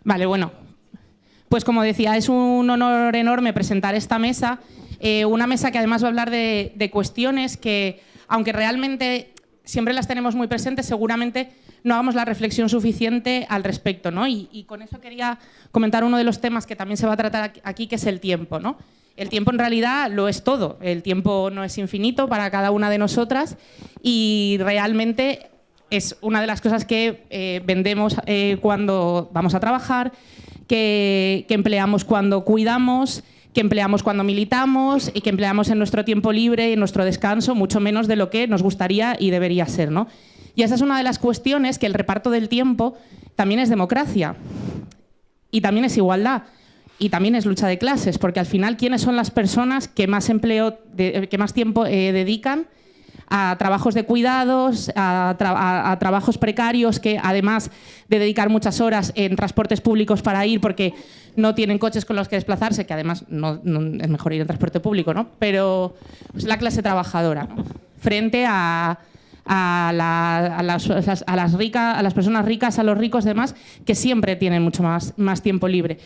Vale, bueno, pues como decía, es un honor enorme presentar esta mesa, una mesa que además va a hablar de cuestiones que, aunque realmente siempre las tenemos muy presentes, seguramente no hagamos la reflexión suficiente al respecto, ¿no? Y con eso quería comentar uno de los temas que también se va a tratar aquí, que es el tiempo, ¿no? El tiempo en realidad lo es todo, el tiempo no es infinito para cada una de nosotras y realmente es una de las cosas que vendemos cuando vamos a trabajar, que empleamos cuando cuidamos, que empleamos cuando militamos y que empleamos en nuestro tiempo libre y en nuestro descanso, mucho menos de lo que nos gustaría y debería ser, ¿no? Y esa es una de las cuestiones, que el reparto del tiempo también es democracia y también es igualdad y también es lucha de clases, porque al final, ¿quiénes son las personas que más que más tiempo dedican a trabajos de cuidados, a trabajos precarios, que además de dedicar muchas horas en transportes públicos para ir porque no tienen coches con los que desplazarse, que además no es mejor ir en transporte público, ¿no? Pero es la clase trabajadora, ¿no? Frente a las personas ricas, a los ricos, demás, que siempre tienen mucho más tiempo libre.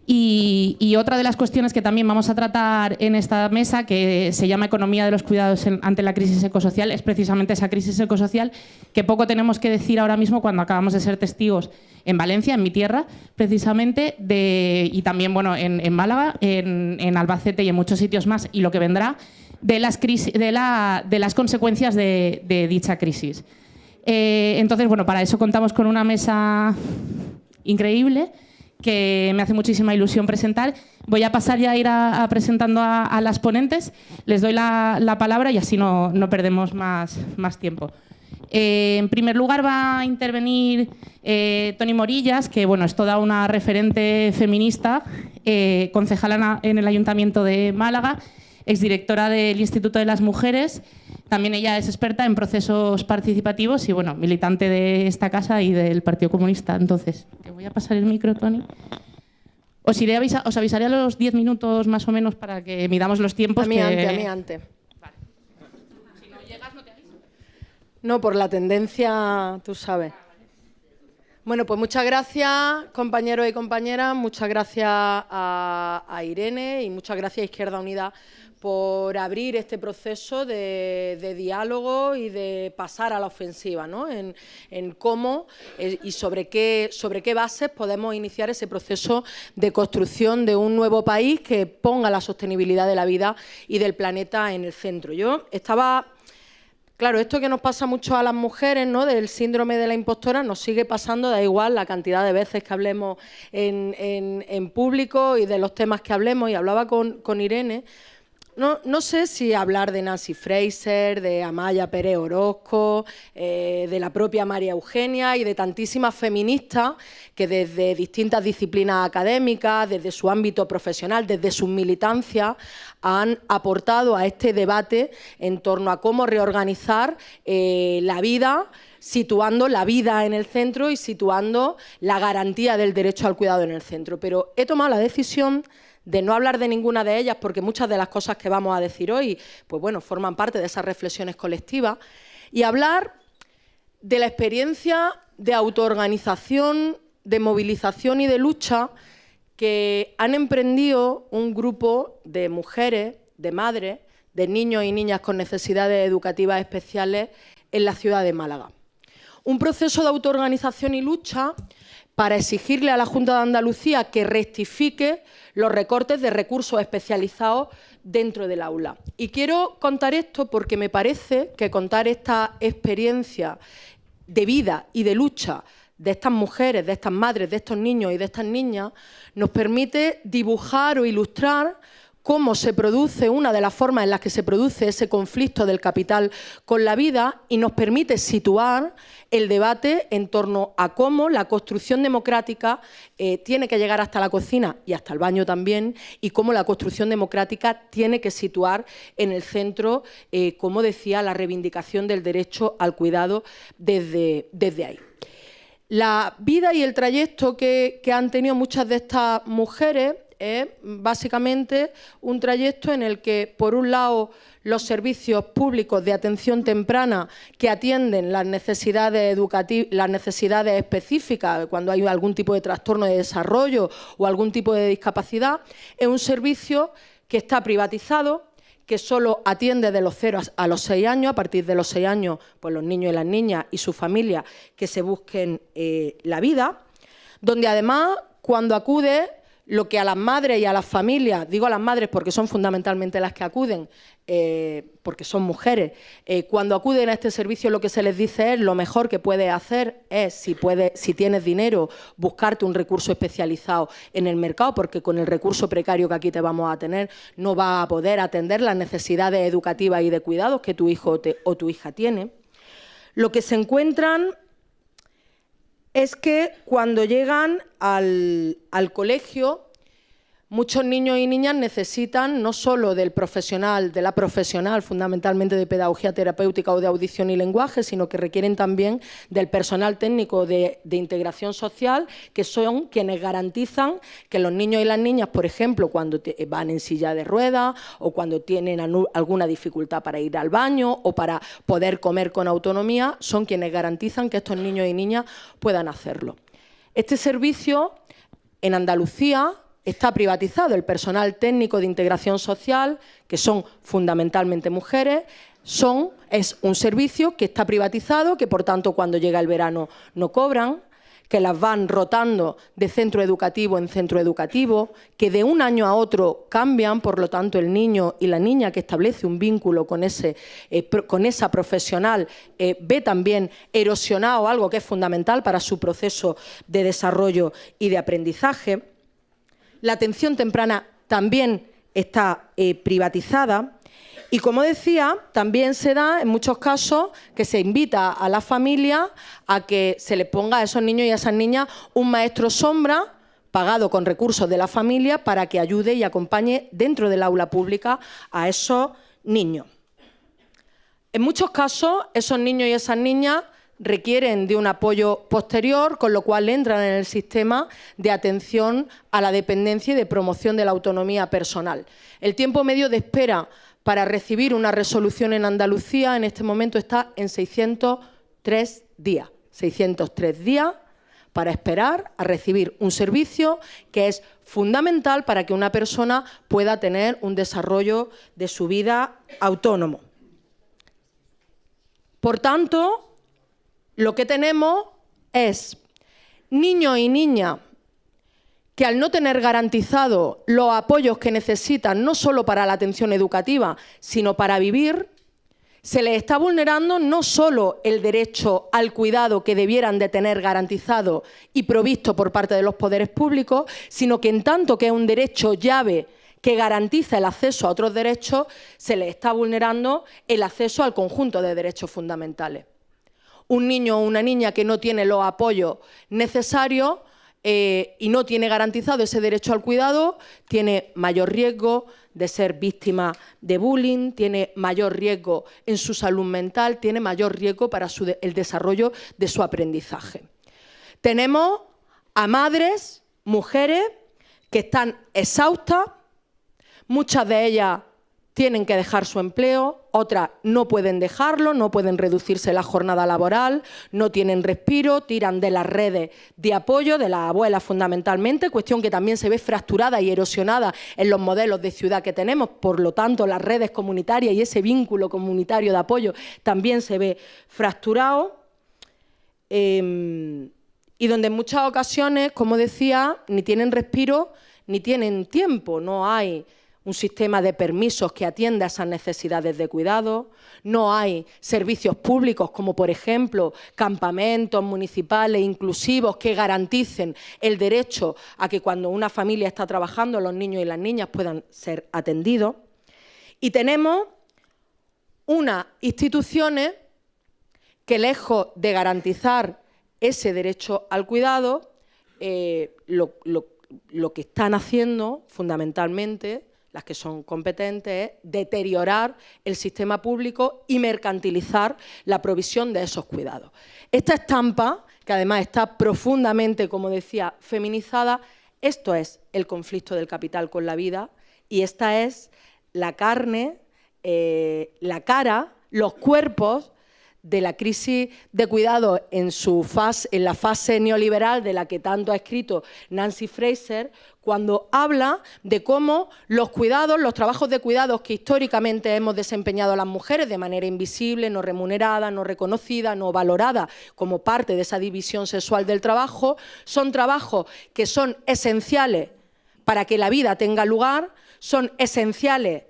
Y otra de las cuestiones que también vamos a tratar en esta mesa, que se llama Economía de los cuidados ante la crisis ecosocial, es precisamente esa crisis ecosocial que poco tenemos que decir ahora mismo cuando acabamos de ser testigos en Valencia, en mi tierra, precisamente, y también bueno, en Málaga, en Albacete y en muchos sitios más, y lo que vendrá, de las consecuencias de dicha crisis. Entonces, bueno, para eso contamos con una mesa increíble que me hace muchísima ilusión presentar. Voy a pasar ya a ir presentando a las ponentes. Les doy la palabra y así no perdemos más tiempo. En primer lugar va a intervenir Toni Morillas, que bueno, es toda una referente feminista, concejala en el Ayuntamiento de Málaga, exdirectora del Instituto de las Mujeres. También ella es experta en procesos participativos y bueno, militante de esta casa y del Partido Comunista. Entonces, te voy a pasar el micro, Toni. Os avisaré a los 10 minutos más o menos para que midamos los tiempos. A mí antes. Vale. Si no llegas, no te aviso. No, por la tendencia, tú sabes. Bueno, pues muchas gracias, compañeros y compañeras, muchas gracias a Irene y muchas gracias a Izquierda Unida por abrir este proceso de diálogo y de pasar a la ofensiva, ¿no? En cómo y sobre qué bases podemos iniciar ese proceso de construcción de un nuevo país que ponga la sostenibilidad de la vida y del planeta en el centro. Claro, esto que nos pasa mucho a las mujeres, ¿no?, del síndrome de la impostora, nos sigue pasando, da igual la cantidad de veces que hablemos en público y de los temas que hablemos. Y hablaba con Irene. No sé si hablar de Nancy Fraser, de Amaya Pérez Orozco, de la propia María Eugenia y de tantísimas feministas que desde distintas disciplinas académicas, desde su ámbito profesional, desde sus militancias, han aportado a este debate en torno a cómo reorganizar la vida, situando la vida en el centro y situando la garantía del derecho al cuidado en el centro. Pero he tomado la decisión de no hablar de ninguna de ellas, porque muchas de las cosas que vamos a decir hoy, pues bueno, forman parte de esas reflexiones colectivas, y hablar de la experiencia de autoorganización, de movilización y de lucha que han emprendido un grupo de mujeres, de madres, de niños y niñas con necesidades educativas especiales en la ciudad de Málaga. Un proceso de autoorganización y lucha para exigirle a la Junta de Andalucía que rectifique los recortes de recursos especializados dentro del aula. Y quiero contar esto porque me parece que contar esta experiencia de vida y de lucha de estas mujeres, de estas madres, de estos niños y de estas niñas, nos permite dibujar o ilustrar cómo se produce, una de las formas en las que se produce ese conflicto del capital con la vida, y nos permite situar el debate en torno a cómo la construcción democrática tiene que llegar hasta la cocina y hasta el baño también, y cómo la construcción democrática tiene que situar en el centro, como decía, la reivindicación del derecho al cuidado desde ahí. La vida y el trayecto que han tenido muchas de estas mujeres Es básicamente un trayecto en el que, por un lado, los servicios públicos de atención temprana que atienden las necesidades educativas, las necesidades específicas, cuando hay algún tipo de trastorno de desarrollo o algún tipo de discapacidad, es un servicio que está privatizado, que solo atiende de los 0 a los 6 años. A partir de los 6 años, pues los niños y las niñas y sus familias que se busquen la vida, donde además, cuando acude, lo que a las madres y a las familias, digo a las madres porque son fundamentalmente las que acuden, porque son mujeres, cuando acuden a este servicio lo que se les dice es: lo mejor que puedes hacer es, si tienes dinero, buscarte un recurso especializado en el mercado, porque con el recurso precario que aquí te vamos a tener no vas a poder atender las necesidades educativas y de cuidados que tu hijo o tu hija tiene. Lo que se encuentran es que cuando llegan al colegio, muchos niños y niñas necesitan no solo del profesional, de la profesional fundamentalmente de pedagogía terapéutica o de audición y lenguaje, sino que requieren también del personal técnico de integración social, que son quienes garantizan que los niños y las niñas, por ejemplo, cuando van en silla de ruedas o cuando tienen alguna dificultad para ir al baño o para poder comer con autonomía, son quienes garantizan que estos niños y niñas puedan hacerlo. Este servicio en Andalucía está privatizado. El personal técnico de integración social, que son fundamentalmente mujeres, es un servicio que está privatizado, que por tanto cuando llega el verano no cobran, que las van rotando de centro educativo en centro educativo, que de un año a otro cambian, por lo tanto el niño y la niña que establece un vínculo con esa profesional ve también erosionado algo que es fundamental para su proceso de desarrollo y de aprendizaje. La atención temprana también está privatizada y, como decía, también se da en muchos casos que se invita a la familia a que se les ponga a esos niños y a esas niñas un maestro sombra pagado con recursos de la familia para que ayude y acompañe dentro del aula pública a esos niños. En muchos casos, esos niños y esas niñas requieren de un apoyo posterior, con lo cual entran en el sistema de atención a la dependencia y de promoción de la autonomía personal. El tiempo medio de espera para recibir una resolución en Andalucía en este momento está en 603 días. 603 días para esperar a recibir un servicio que es fundamental para que una persona pueda tener un desarrollo de su vida autónomo. Por tanto, lo que tenemos es niños y niñas que, al no tener garantizados los apoyos que necesitan, no solo para la atención educativa, sino para vivir, se les está vulnerando no solo el derecho al cuidado que debieran de tener garantizado y provisto por parte de los poderes públicos, sino que, en tanto que es un derecho llave que garantiza el acceso a otros derechos, se les está vulnerando el acceso al conjunto de derechos fundamentales. Un niño o una niña que no tiene los apoyos necesarios y no tiene garantizado ese derecho al cuidado, tiene mayor riesgo de ser víctima de bullying, tiene mayor riesgo en su salud mental, tiene mayor riesgo para el desarrollo de su aprendizaje. Tenemos a madres, mujeres, que están exhaustas, muchas de ellas tienen que dejar su empleo, otras no pueden dejarlo, no pueden reducirse la jornada laboral, no tienen respiro, tiran de las redes de apoyo, de las abuelas fundamentalmente, cuestión que también se ve fracturada y erosionada en los modelos de ciudad que tenemos. Por lo tanto, las redes comunitarias y ese vínculo comunitario de apoyo también se ve fracturado. Y donde en muchas ocasiones, como decía, ni tienen respiro ni tienen tiempo, no hay un sistema de permisos que atienda a esas necesidades de cuidado, no hay servicios públicos como, por ejemplo, campamentos municipales inclusivos que garanticen el derecho a que, cuando una familia está trabajando, los niños y las niñas puedan ser atendidos. Y tenemos unas instituciones que, lejos de garantizar ese derecho al cuidado, lo que están haciendo fundamentalmente, las que son competentes, es deteriorar el sistema público y mercantilizar la provisión de esos cuidados. Esta estampa, que además está profundamente, como decía, feminizada, Esto es el conflicto del capital con la vida y esta es la carne, la cara, los cuerpos de la crisis de cuidado en la fase neoliberal de la que tanto ha escrito Nancy Fraser, cuando habla de cómo los cuidados, los trabajos de cuidados que históricamente hemos desempeñado las mujeres de manera invisible, no remunerada, no reconocida, no valorada como parte de esa división sexual del trabajo, son trabajos que son esenciales para que la vida tenga lugar, son esenciales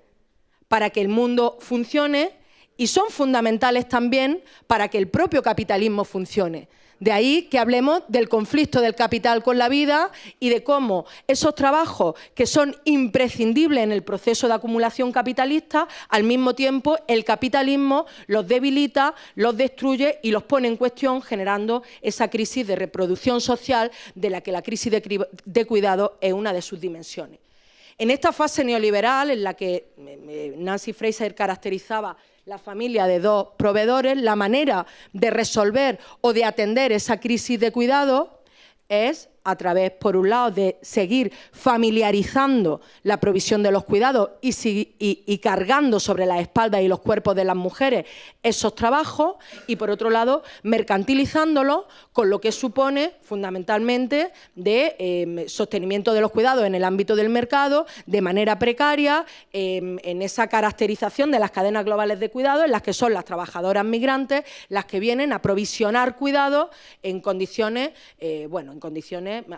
para que el mundo funcione y son fundamentales también para que el propio capitalismo funcione. De ahí que hablemos del conflicto del capital con la vida y de cómo esos trabajos que son imprescindibles en el proceso de acumulación capitalista, al mismo tiempo el capitalismo los debilita, los destruye y los pone en cuestión, generando esa crisis de reproducción social de la que la crisis de cuidado es una de sus dimensiones. En esta fase neoliberal en la que Nancy Fraser caracterizaba la familia de dos proveedores, la manera de resolver o de atender esa crisis de cuidado es a través, por un lado, de seguir familiarizando la provisión de los cuidados y cargando sobre las espaldas y los cuerpos de las mujeres esos trabajos y, por otro lado, mercantilizándolos con lo que supone, fundamentalmente, de sostenimiento de los cuidados en el ámbito del mercado, de manera precaria, en esa caracterización de las cadenas globales de cuidado, en las que son las trabajadoras migrantes las que vienen a provisionar cuidados en condiciones,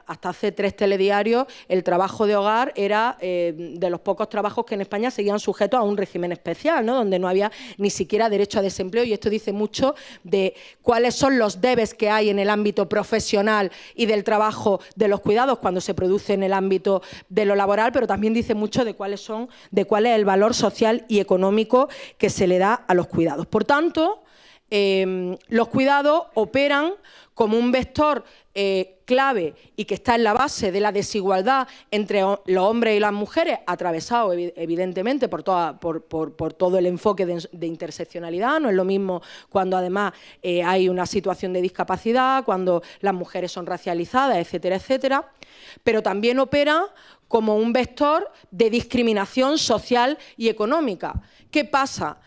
hasta hace 3 telediarios, el trabajo de hogar era de los pocos trabajos que en España seguían sujetos a un régimen especial, ¿no? Donde no había ni siquiera derecho a desempleo, y esto dice mucho de cuáles son los debes que hay en el ámbito profesional y del trabajo de los cuidados cuando se produce en el ámbito de lo laboral, pero también dice mucho de cuál es el valor social y económico que se le da a los cuidados. Por tanto, los cuidados operan como un vector clave y que está en la base de la desigualdad entre los hombres y las mujeres, atravesado evidentemente por todo el enfoque de interseccionalidad. No es lo mismo cuando además hay una situación de discapacidad, cuando las mujeres son racializadas, etcétera, etcétera, pero también opera como un vector de discriminación social y económica. ¿Qué pasa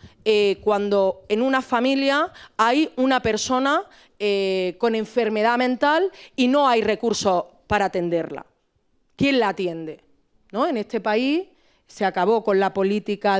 cuando en una familia hay una persona con enfermedad mental y no hay recursos para atenderla? ¿Quién la atiende? ¿No? En este país se acabó con la política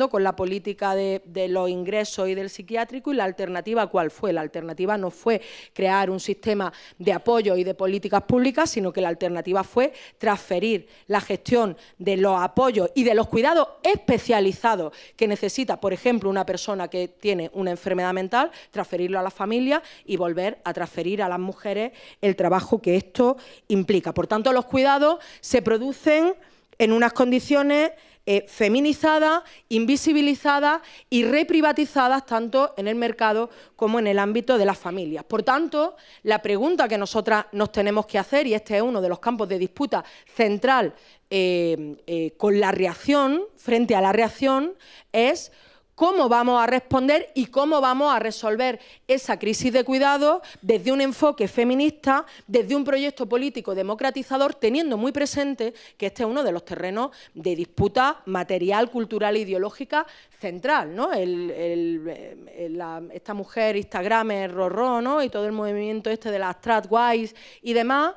con la política de los ingresos y del psiquiátrico, y la alternativa, ¿cuál fue? La alternativa no fue crear un sistema de apoyo y de políticas públicas, sino que la alternativa fue transferir la gestión de los apoyos y de los cuidados especializados que necesita, por ejemplo, una persona que tiene una enfermedad mental, transferirlo a la familia y volver a transferir a las mujeres el trabajo que esto implica. Por tanto, los cuidados se producen en unas condiciones feminizadas, invisibilizadas y reprivatizadas tanto en el mercado como en el ámbito de las familias. Por tanto, la pregunta que nosotras nos tenemos que hacer, y este es uno de los campos de disputa central con la reacción, frente a la reacción, es cómo vamos a responder y cómo vamos a resolver esa crisis de cuidado desde un enfoque feminista, desde un proyecto político democratizador, teniendo muy presente que este es uno de los terrenos de disputa material, cultural e ideológica central, ¿no? Esta mujer instagramer, Rorró, ¿no? Y todo el movimiento este de las tradwives y demás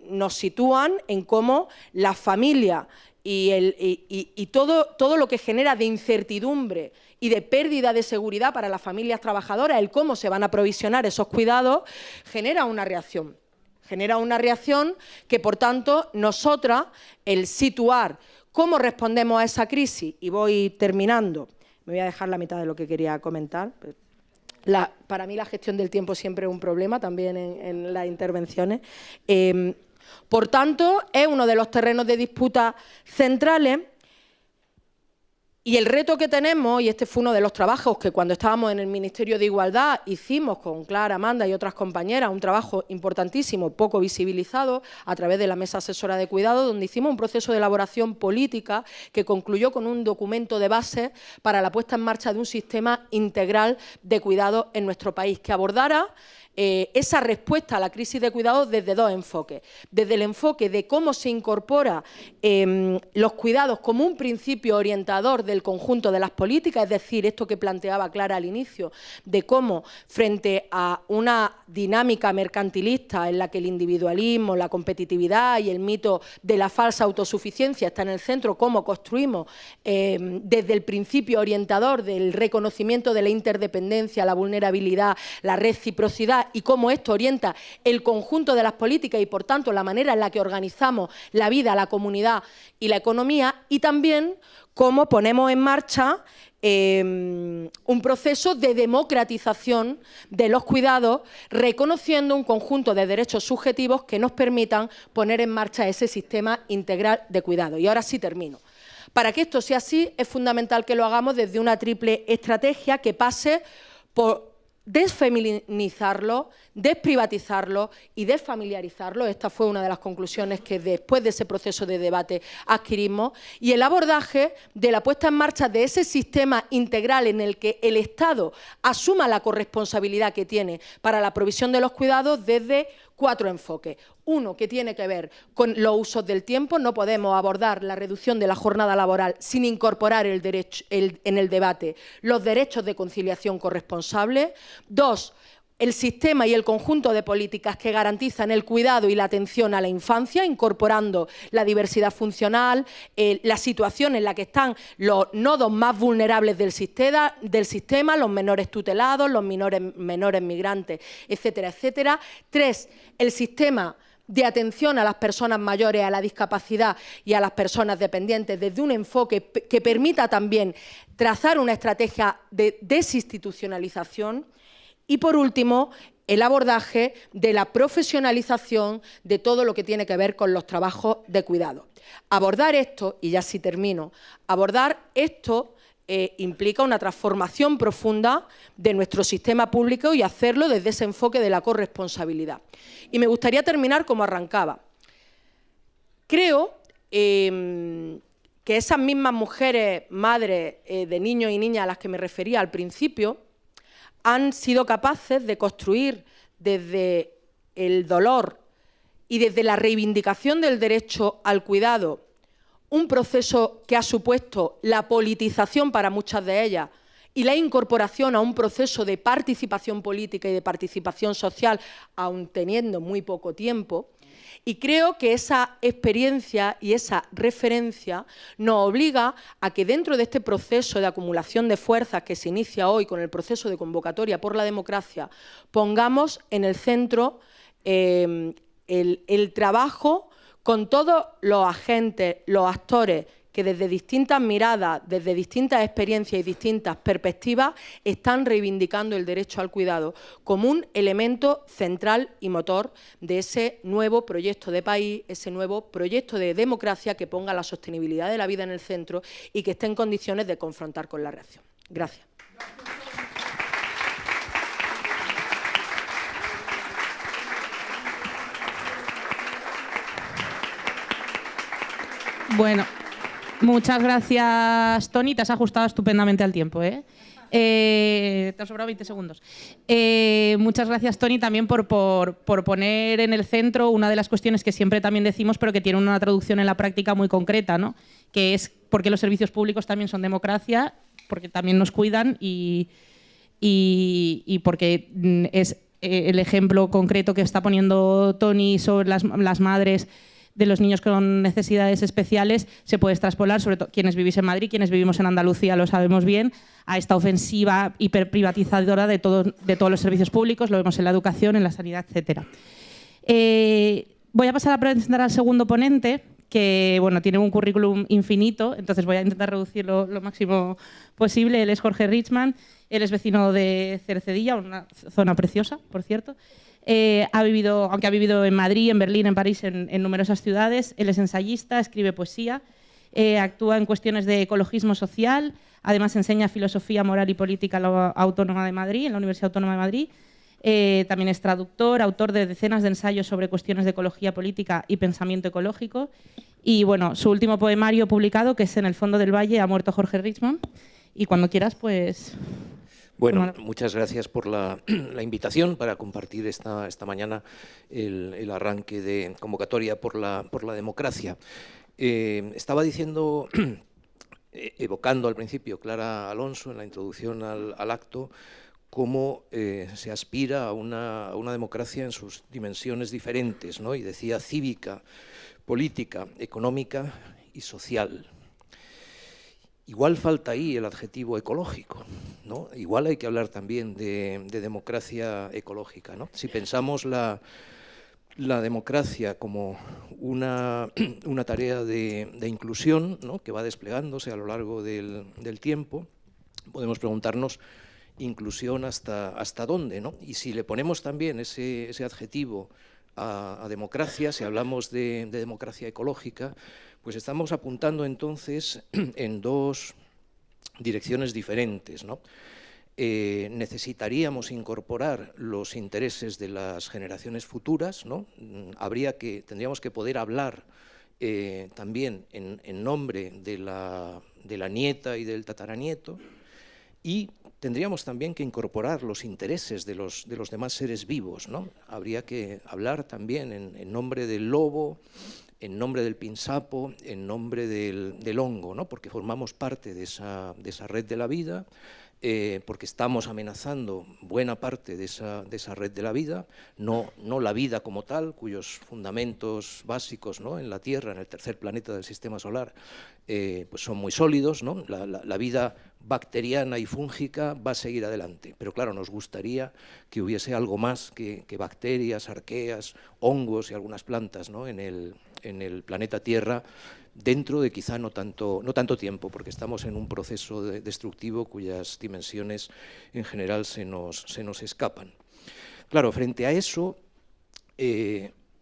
nos sitúan en cómo la familia y todo lo que genera de incertidumbre y de pérdida de seguridad para las familias trabajadoras, el cómo se van a provisionar esos cuidados, genera una reacción. Genera una reacción que, por tanto, nosotras, el situar cómo respondemos a esa crisis, y voy terminando, me voy a dejar la mitad de lo que quería comentar. Para mí la gestión del tiempo siempre es un problema, también en las intervenciones. Por tanto, es uno de los terrenos de disputa centrales, y el reto que tenemos, y este fue uno de los trabajos que cuando estábamos en el Ministerio de Igualdad hicimos con Clara, Amanda y otras compañeras, un trabajo importantísimo, poco visibilizado, a través de la Mesa Asesora de Cuidado, donde hicimos un proceso de elaboración política que concluyó con un documento de base para la puesta en marcha de un sistema integral de cuidado en nuestro país, que abordara esa respuesta a la crisis de cuidados desde dos enfoques. Desde el enfoque de cómo se incorpora los cuidados como un principio orientador del conjunto de las políticas, es decir, esto que planteaba Clara al inicio, de cómo frente a una dinámica mercantilista en la que el individualismo, la competitividad y el mito de la falsa autosuficiencia está en el centro, cómo construimos desde el principio orientador del reconocimiento de la interdependencia, la vulnerabilidad, la reciprocidad y cómo esto orienta el conjunto de las políticas y, por tanto, la manera en la que organizamos la vida, la comunidad y la economía, y también cómo ponemos en marcha un proceso de democratización de los cuidados, reconociendo un conjunto de derechos subjetivos que nos permitan poner en marcha ese sistema integral de cuidado. Y ahora sí termino. Para que esto sea así, es fundamental que lo hagamos desde una triple estrategia que pase por desfeminizarlo, desprivatizarlo y desfamiliarizarlo. Esta fue una de las conclusiones que después de ese proceso de debate adquirimos, y el abordaje de la puesta en marcha de ese sistema integral en el que el Estado asuma la corresponsabilidad que tiene para la provisión de los cuidados desde 4 enfoques. Uno, que tiene que ver con los usos del tiempo. No podemos abordar la reducción de la jornada laboral sin incorporar en el debate los derechos de conciliación corresponsable. 2, el sistema y el conjunto de políticas que garantizan el cuidado y la atención a la infancia, incorporando la diversidad funcional, la situación en la que están los nodos más vulnerables del sistema, los menores tutelados, los menores migrantes, etcétera, etcétera. 3, el sistema de atención a las personas mayores, a la discapacidad y a las personas dependientes desde un enfoque que permita también trazar una estrategia de desinstitucionalización. Y, por último, el abordaje de la profesionalización de todo lo que tiene que ver con los trabajos de cuidado. Abordar esto, y ya sí termino, implica una transformación profunda de nuestro sistema público y hacerlo desde ese enfoque de la corresponsabilidad. Y me gustaría terminar como arrancaba. Creo que esas mismas mujeres, madres de niños y niñas a las que me refería al principio, han sido capaces de construir desde el dolor y desde la reivindicación del derecho al cuidado un proceso que ha supuesto la politización para muchas de ellas y la incorporación a un proceso de participación política y de participación social, aun teniendo muy poco tiempo. Y creo que esa experiencia y esa referencia nos obliga a que dentro de este proceso de acumulación de fuerzas que se inicia hoy con el proceso de convocatoria por la democracia, pongamos en el centro el trabajo con todos los agentes, los actores que desde distintas miradas, desde distintas experiencias y distintas perspectivas están reivindicando el derecho al cuidado como un elemento central y motor de ese nuevo proyecto de país, ese nuevo proyecto de democracia que ponga la sostenibilidad de la vida en el centro y que esté en condiciones de confrontar con la reacción. Gracias. Bueno, muchas gracias, Toni. Te has ajustado estupendamente al tiempo, ¿eh? Te han sobrado 20 segundos. Muchas gracias, Toni, también por poner en el centro una de las cuestiones que siempre también decimos, pero que tiene una traducción en la práctica muy concreta, ¿no? Que es porque los servicios públicos también son democracia, porque también nos cuidan y porque es el ejemplo concreto que está poniendo Toni sobre las madres de los niños con necesidades especiales se puede traspolar, sobre todo quienes vivís en Madrid, quienes vivimos en Andalucía lo sabemos bien, a esta ofensiva hiperprivatizadora de todos los servicios públicos, lo vemos en la educación, en la sanidad, etcétera. Voy a pasar a presentar al segundo ponente, que bueno, tiene un currículum infinito, entonces voy a intentar reducirlo lo máximo posible. Él es Jorge Richman, él es vecino de Cercedilla, una zona preciosa, por cierto. Aunque ha vivido en Madrid, en Berlín, en París, en numerosas ciudades. Él es ensayista, escribe poesía, actúa en cuestiones de ecologismo social, además enseña filosofía moral y política en la Autónoma de Madrid, en la Universidad Autónoma de Madrid. También es traductor, autor de decenas de ensayos sobre cuestiones de ecología política y pensamiento ecológico. Y bueno, su último poemario publicado, que es En el fondo del valle, ha muerto Jorge Richman. Y cuando quieras, pues... Bueno, muchas gracias por la invitación para compartir esta mañana el arranque de convocatoria por la democracia. Estaba diciendo, evocando al principio Clara Alonso en la introducción al acto, cómo se aspira a una democracia en sus dimensiones diferentes, ¿no? Y decía cívica, política, económica y social. Igual falta ahí el adjetivo ecológico, ¿no? Igual hay que hablar también de democracia ecológica, ¿no? Si pensamos la democracia como una tarea de inclusión, ¿no? Que va desplegándose a lo largo del tiempo, podemos preguntarnos inclusión hasta dónde, ¿no? Y si le ponemos también ese adjetivo a democracia, si hablamos de democracia ecológica, pues estamos apuntando entonces en dos direcciones diferentes, ¿no? Necesitaríamos incorporar los intereses de las generaciones futuras, ¿no? Tendríamos que poder hablar también en nombre de la nieta y del tataranieto, y tendríamos también que incorporar los intereses de los demás seres vivos, ¿no? Habría que hablar también en nombre del lobo, en nombre del pinsapo, en nombre del hongo, ¿no? Porque formamos parte de esa red de la vida, porque estamos amenazando buena parte de esa red de la vida, no la vida como tal, cuyos fundamentos básicos, ¿no? En la Tierra, en el tercer planeta del sistema solar, pues son muy sólidos, ¿no? La vida bacteriana y fúngica va a seguir adelante, pero claro, nos gustaría que hubiese algo más que bacterias, arqueas, hongos y algunas plantas, ¿no? en el planeta Tierra, dentro de quizá no tanto tiempo, porque estamos en un proceso destructivo cuyas dimensiones en general se nos escapan. Claro, frente a eso,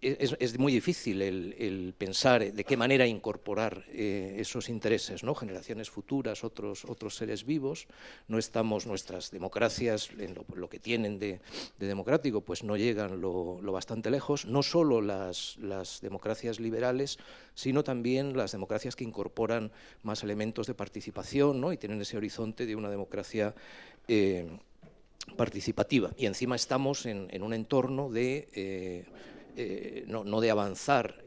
es muy difícil el pensar de qué manera incorporar esos intereses, ¿no? Generaciones futuras, otros seres vivos. No estamos, nuestras democracias, en lo que tienen de democrático, pues no llegan lo bastante lejos. No solo las democracias liberales, sino también las democracias que incorporan más elementos de participación, ¿no? Y tienen ese horizonte de una democracia participativa. Y encima estamos en un entorno de no de avanzar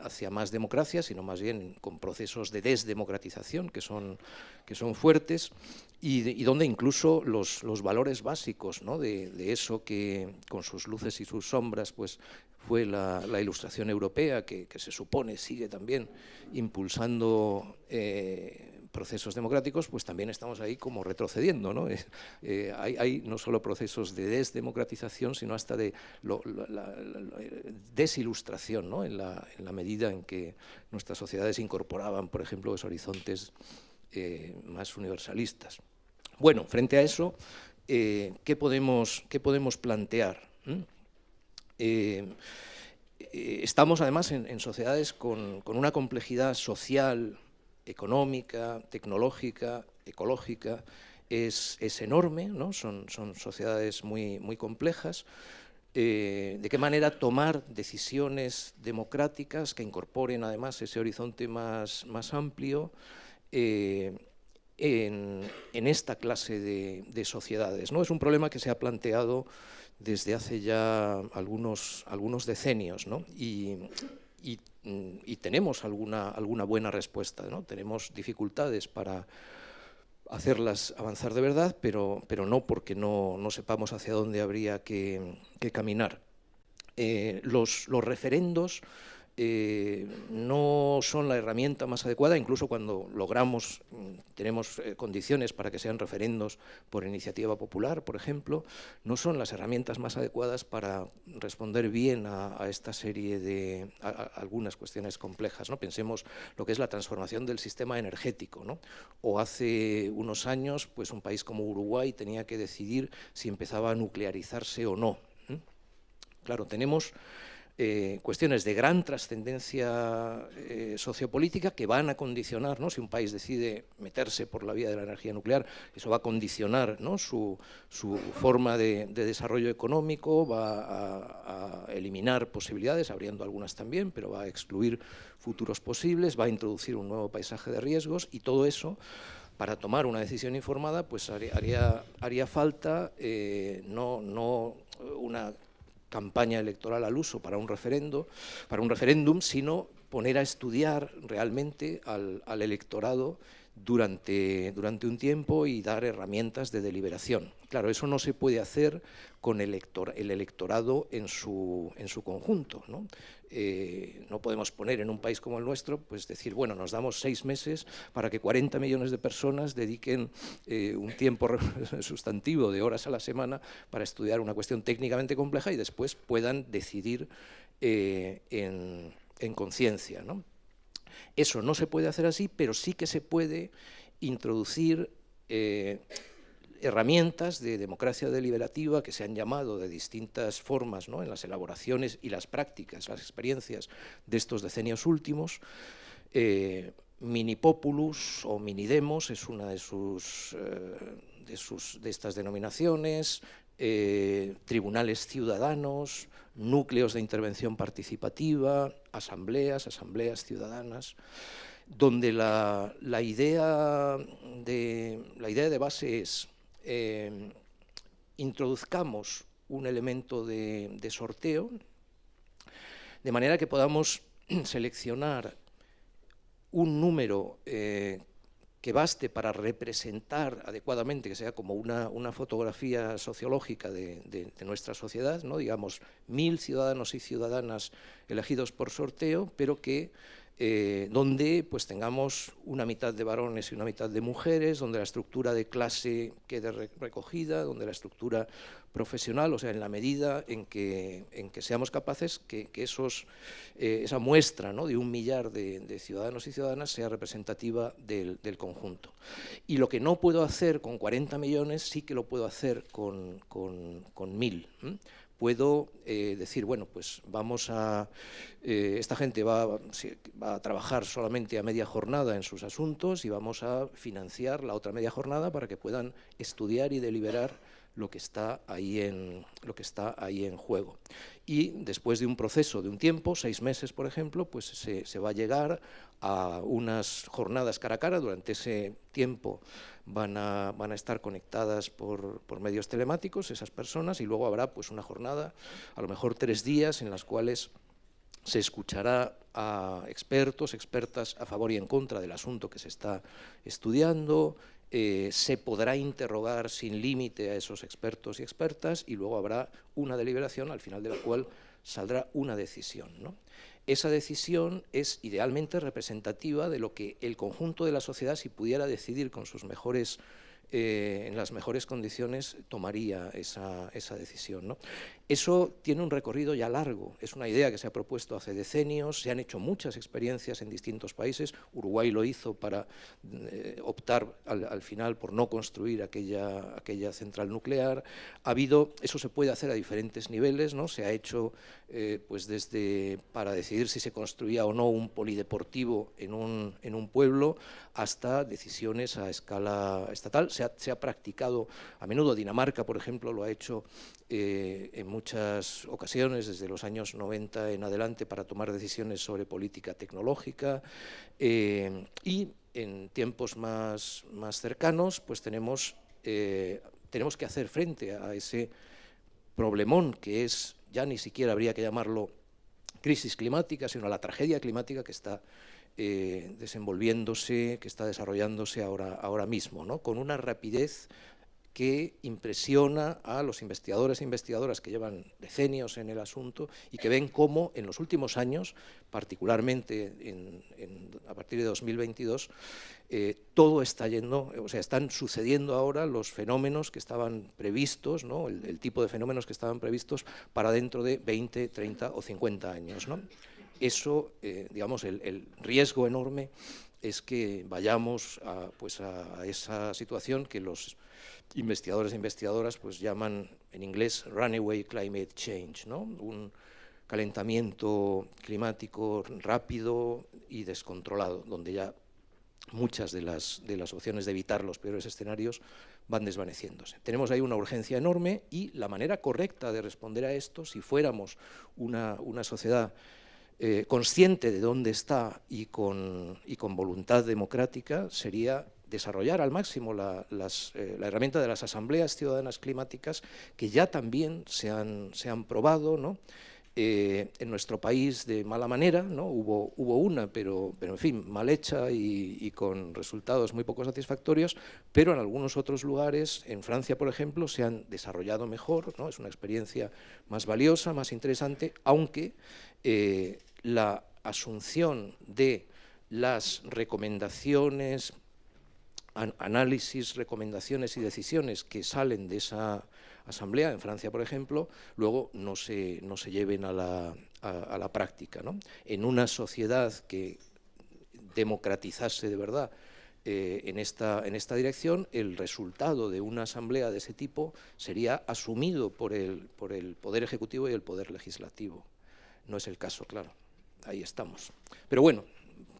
hacia más democracia, sino más bien con procesos de desdemocratización que son fuertes, y donde incluso los valores básicos, ¿no? de eso que con sus luces y sus sombras pues fue la Ilustración europea, que se supone sigue también impulsando procesos democráticos, pues también estamos ahí como retrocediendo, ¿no? Hay no solo procesos de desdemocratización, sino hasta de la desilustración, ¿no? en la medida en que nuestras sociedades incorporaban, por ejemplo, los horizontes más universalistas. Bueno, frente a eso, ¿qué podemos plantear? Estamos además en sociedades con una complejidad social, económica, tecnológica, ecológica, es enorme, ¿no? Son sociedades muy complejas. De qué manera tomar decisiones democráticas que incorporen además ese horizonte más amplio en esta clase de sociedades, ¿no? Es un problema que se ha planteado desde hace ya algunos decenios, ¿no? Y tenemos alguna buena respuesta, ¿no? Tenemos dificultades para hacerlas avanzar de verdad, pero no porque no sepamos hacia dónde habría que caminar. Los referendos no son la herramienta más adecuada, incluso cuando tenemos condiciones para que sean referendos por iniciativa popular, por ejemplo, no son las herramientas más adecuadas para responder bien a esta serie de algunas cuestiones complejas, ¿no? Pensemos lo que es la transformación del sistema energético, ¿no? O hace unos años, pues un país como Uruguay tenía que decidir si empezaba a nuclearizarse o no. Claro, tenemos cuestiones de gran trascendencia sociopolítica que van a condicionar, ¿no? Si un país decide meterse por la vía de la energía nuclear, eso va a condicionar, ¿no? su forma de desarrollo económico, va a eliminar posibilidades, abriendo algunas también, pero va a excluir futuros posibles, va a introducir un nuevo paisaje de riesgos, y todo eso para tomar una decisión informada, pues haría falta no una campaña electoral al uso para un referéndum, sino poner a estudiar realmente al electorado durante un tiempo y dar herramientas de deliberación. Claro, eso no se puede hacer con el electorado en su conjunto, ¿no? No podemos poner en un país como el nuestro, pues decir, bueno, nos damos 6 meses para que 40 millones de personas dediquen un tiempo sustantivo de horas a la semana para estudiar una cuestión técnicamente compleja y después puedan decidir en conciencia, ¿no? Eso no se puede hacer así, pero sí que se puede introducir herramientas de democracia deliberativa que se han llamado de distintas formas, ¿no?, en las elaboraciones y las prácticas, las experiencias de estos decenios últimos. Minipopulus o minidemos es una de estas denominaciones, tribunales ciudadanos, núcleos de intervención participativa, asambleas ciudadanas, donde la idea de base es introduzcamos un elemento de sorteo, de manera que podamos seleccionar un número que baste para representar adecuadamente, que sea como una fotografía sociológica de nuestra sociedad, ¿no? Digamos, 1000 ciudadanos y ciudadanas elegidos por sorteo, pero que donde pues tengamos una mitad de varones y una mitad de mujeres, donde la estructura de clase quede recogida, donde la estructura profesional, o sea, en la medida en que seamos capaces que esa muestra, ¿no?, de 1 millar de ciudadanos y ciudadanas sea representativa del conjunto. Y lo que no puedo hacer con 40 millones sí que lo puedo hacer con 1000. Puedo decir, bueno, pues esta gente va a trabajar solamente a media jornada en sus asuntos y vamos a financiar la otra media jornada para que puedan estudiar y deliberar lo que está ahí en juego. Y después de un proceso de un tiempo, 6 meses, por ejemplo, pues se va a llegar a unas jornadas cara a cara. Durante ese tiempo van a estar conectadas por medios telemáticos esas personas, y luego habrá pues una jornada, a lo mejor 3 días, en las cuales se escuchará a expertos, expertas a favor y en contra del asunto que se está estudiando. Se podrá interrogar sin límite a esos expertos y expertas, y luego habrá una deliberación al final de la cual saldrá una decisión, ¿no? Esa decisión es idealmente representativa de lo que el conjunto de la sociedad, si pudiera decidir con sus mejores, en las mejores condiciones, tomaría esa decisión, ¿no? Eso tiene un recorrido ya largo, es una idea que se ha propuesto hace decenios, se han hecho muchas experiencias en distintos países. Uruguay lo hizo para optar al final por no construir aquella central nuclear. Eso se puede hacer a diferentes niveles, ¿no? Se ha hecho pues desde para decidir si se construía o no un polideportivo en un pueblo, hasta decisiones a escala estatal. Se ha practicado a menudo. Dinamarca, por ejemplo, lo ha hecho en muchas ocasiones desde los años 90 en adelante para tomar decisiones sobre política tecnológica, y en tiempos más cercanos pues tenemos que hacer frente a ese problemón que es, ya ni siquiera habría que llamarlo crisis climática, sino a la tragedia climática que está desenvolviéndose, que está desarrollándose ahora mismo, ¿no?, con una rapidez que impresiona a los investigadores e investigadoras que llevan decenios en el asunto y que ven cómo en los últimos años, particularmente a partir de 2022, todo está yendo, o sea, están sucediendo ahora los fenómenos que estaban previstos, ¿no?, el tipo de fenómenos que estaban previstos para dentro de 20, 30 o 50 años, ¿no? Eso, digamos, el riesgo enorme es que vayamos a esa situación que los investigadores e investigadoras pues llaman en inglés runaway climate change, ¿no?, un calentamiento climático rápido y descontrolado, donde ya muchas de las opciones de evitar los peores escenarios van desvaneciéndose. Tenemos ahí una urgencia enorme, y la manera correcta de responder a esto, si fuéramos una sociedad consciente de dónde está y con voluntad democrática, sería desarrollar al máximo la herramienta de las asambleas ciudadanas climáticas, que ya también se han probado, ¿no? En nuestro país de mala manera, ¿no? Hubo una, pero en fin, mal hecha y con resultados muy poco satisfactorios, pero en algunos otros lugares, en Francia, por ejemplo, se han desarrollado mejor, ¿no? Es una experiencia más valiosa, más interesante, aunque la asunción de las recomendaciones, análisis, recomendaciones y decisiones que salen de esa asamblea, en Francia, por ejemplo, luego no se lleven a la práctica, ¿no? En una sociedad que democratizase de verdad en esta dirección, el resultado de una asamblea de ese tipo sería asumido por el Poder Ejecutivo y el Poder Legislativo. No es el caso, claro, ahí estamos. Pero bueno,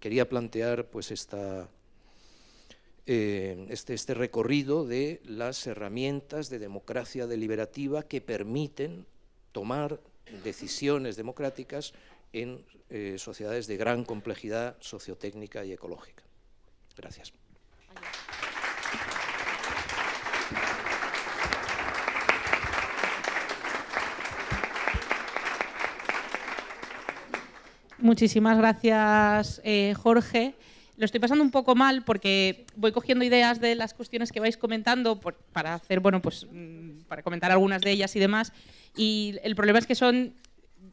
quería plantear pues este recorrido de las herramientas de democracia deliberativa que permiten tomar decisiones democráticas en sociedades de gran complejidad sociotécnica y ecológica. Gracias. Muchísimas gracias, Jorge. Lo estoy pasando un poco mal porque voy cogiendo ideas de las cuestiones que vais comentando para hacer, bueno, pues para comentar algunas de ellas y demás. Y el problema es que son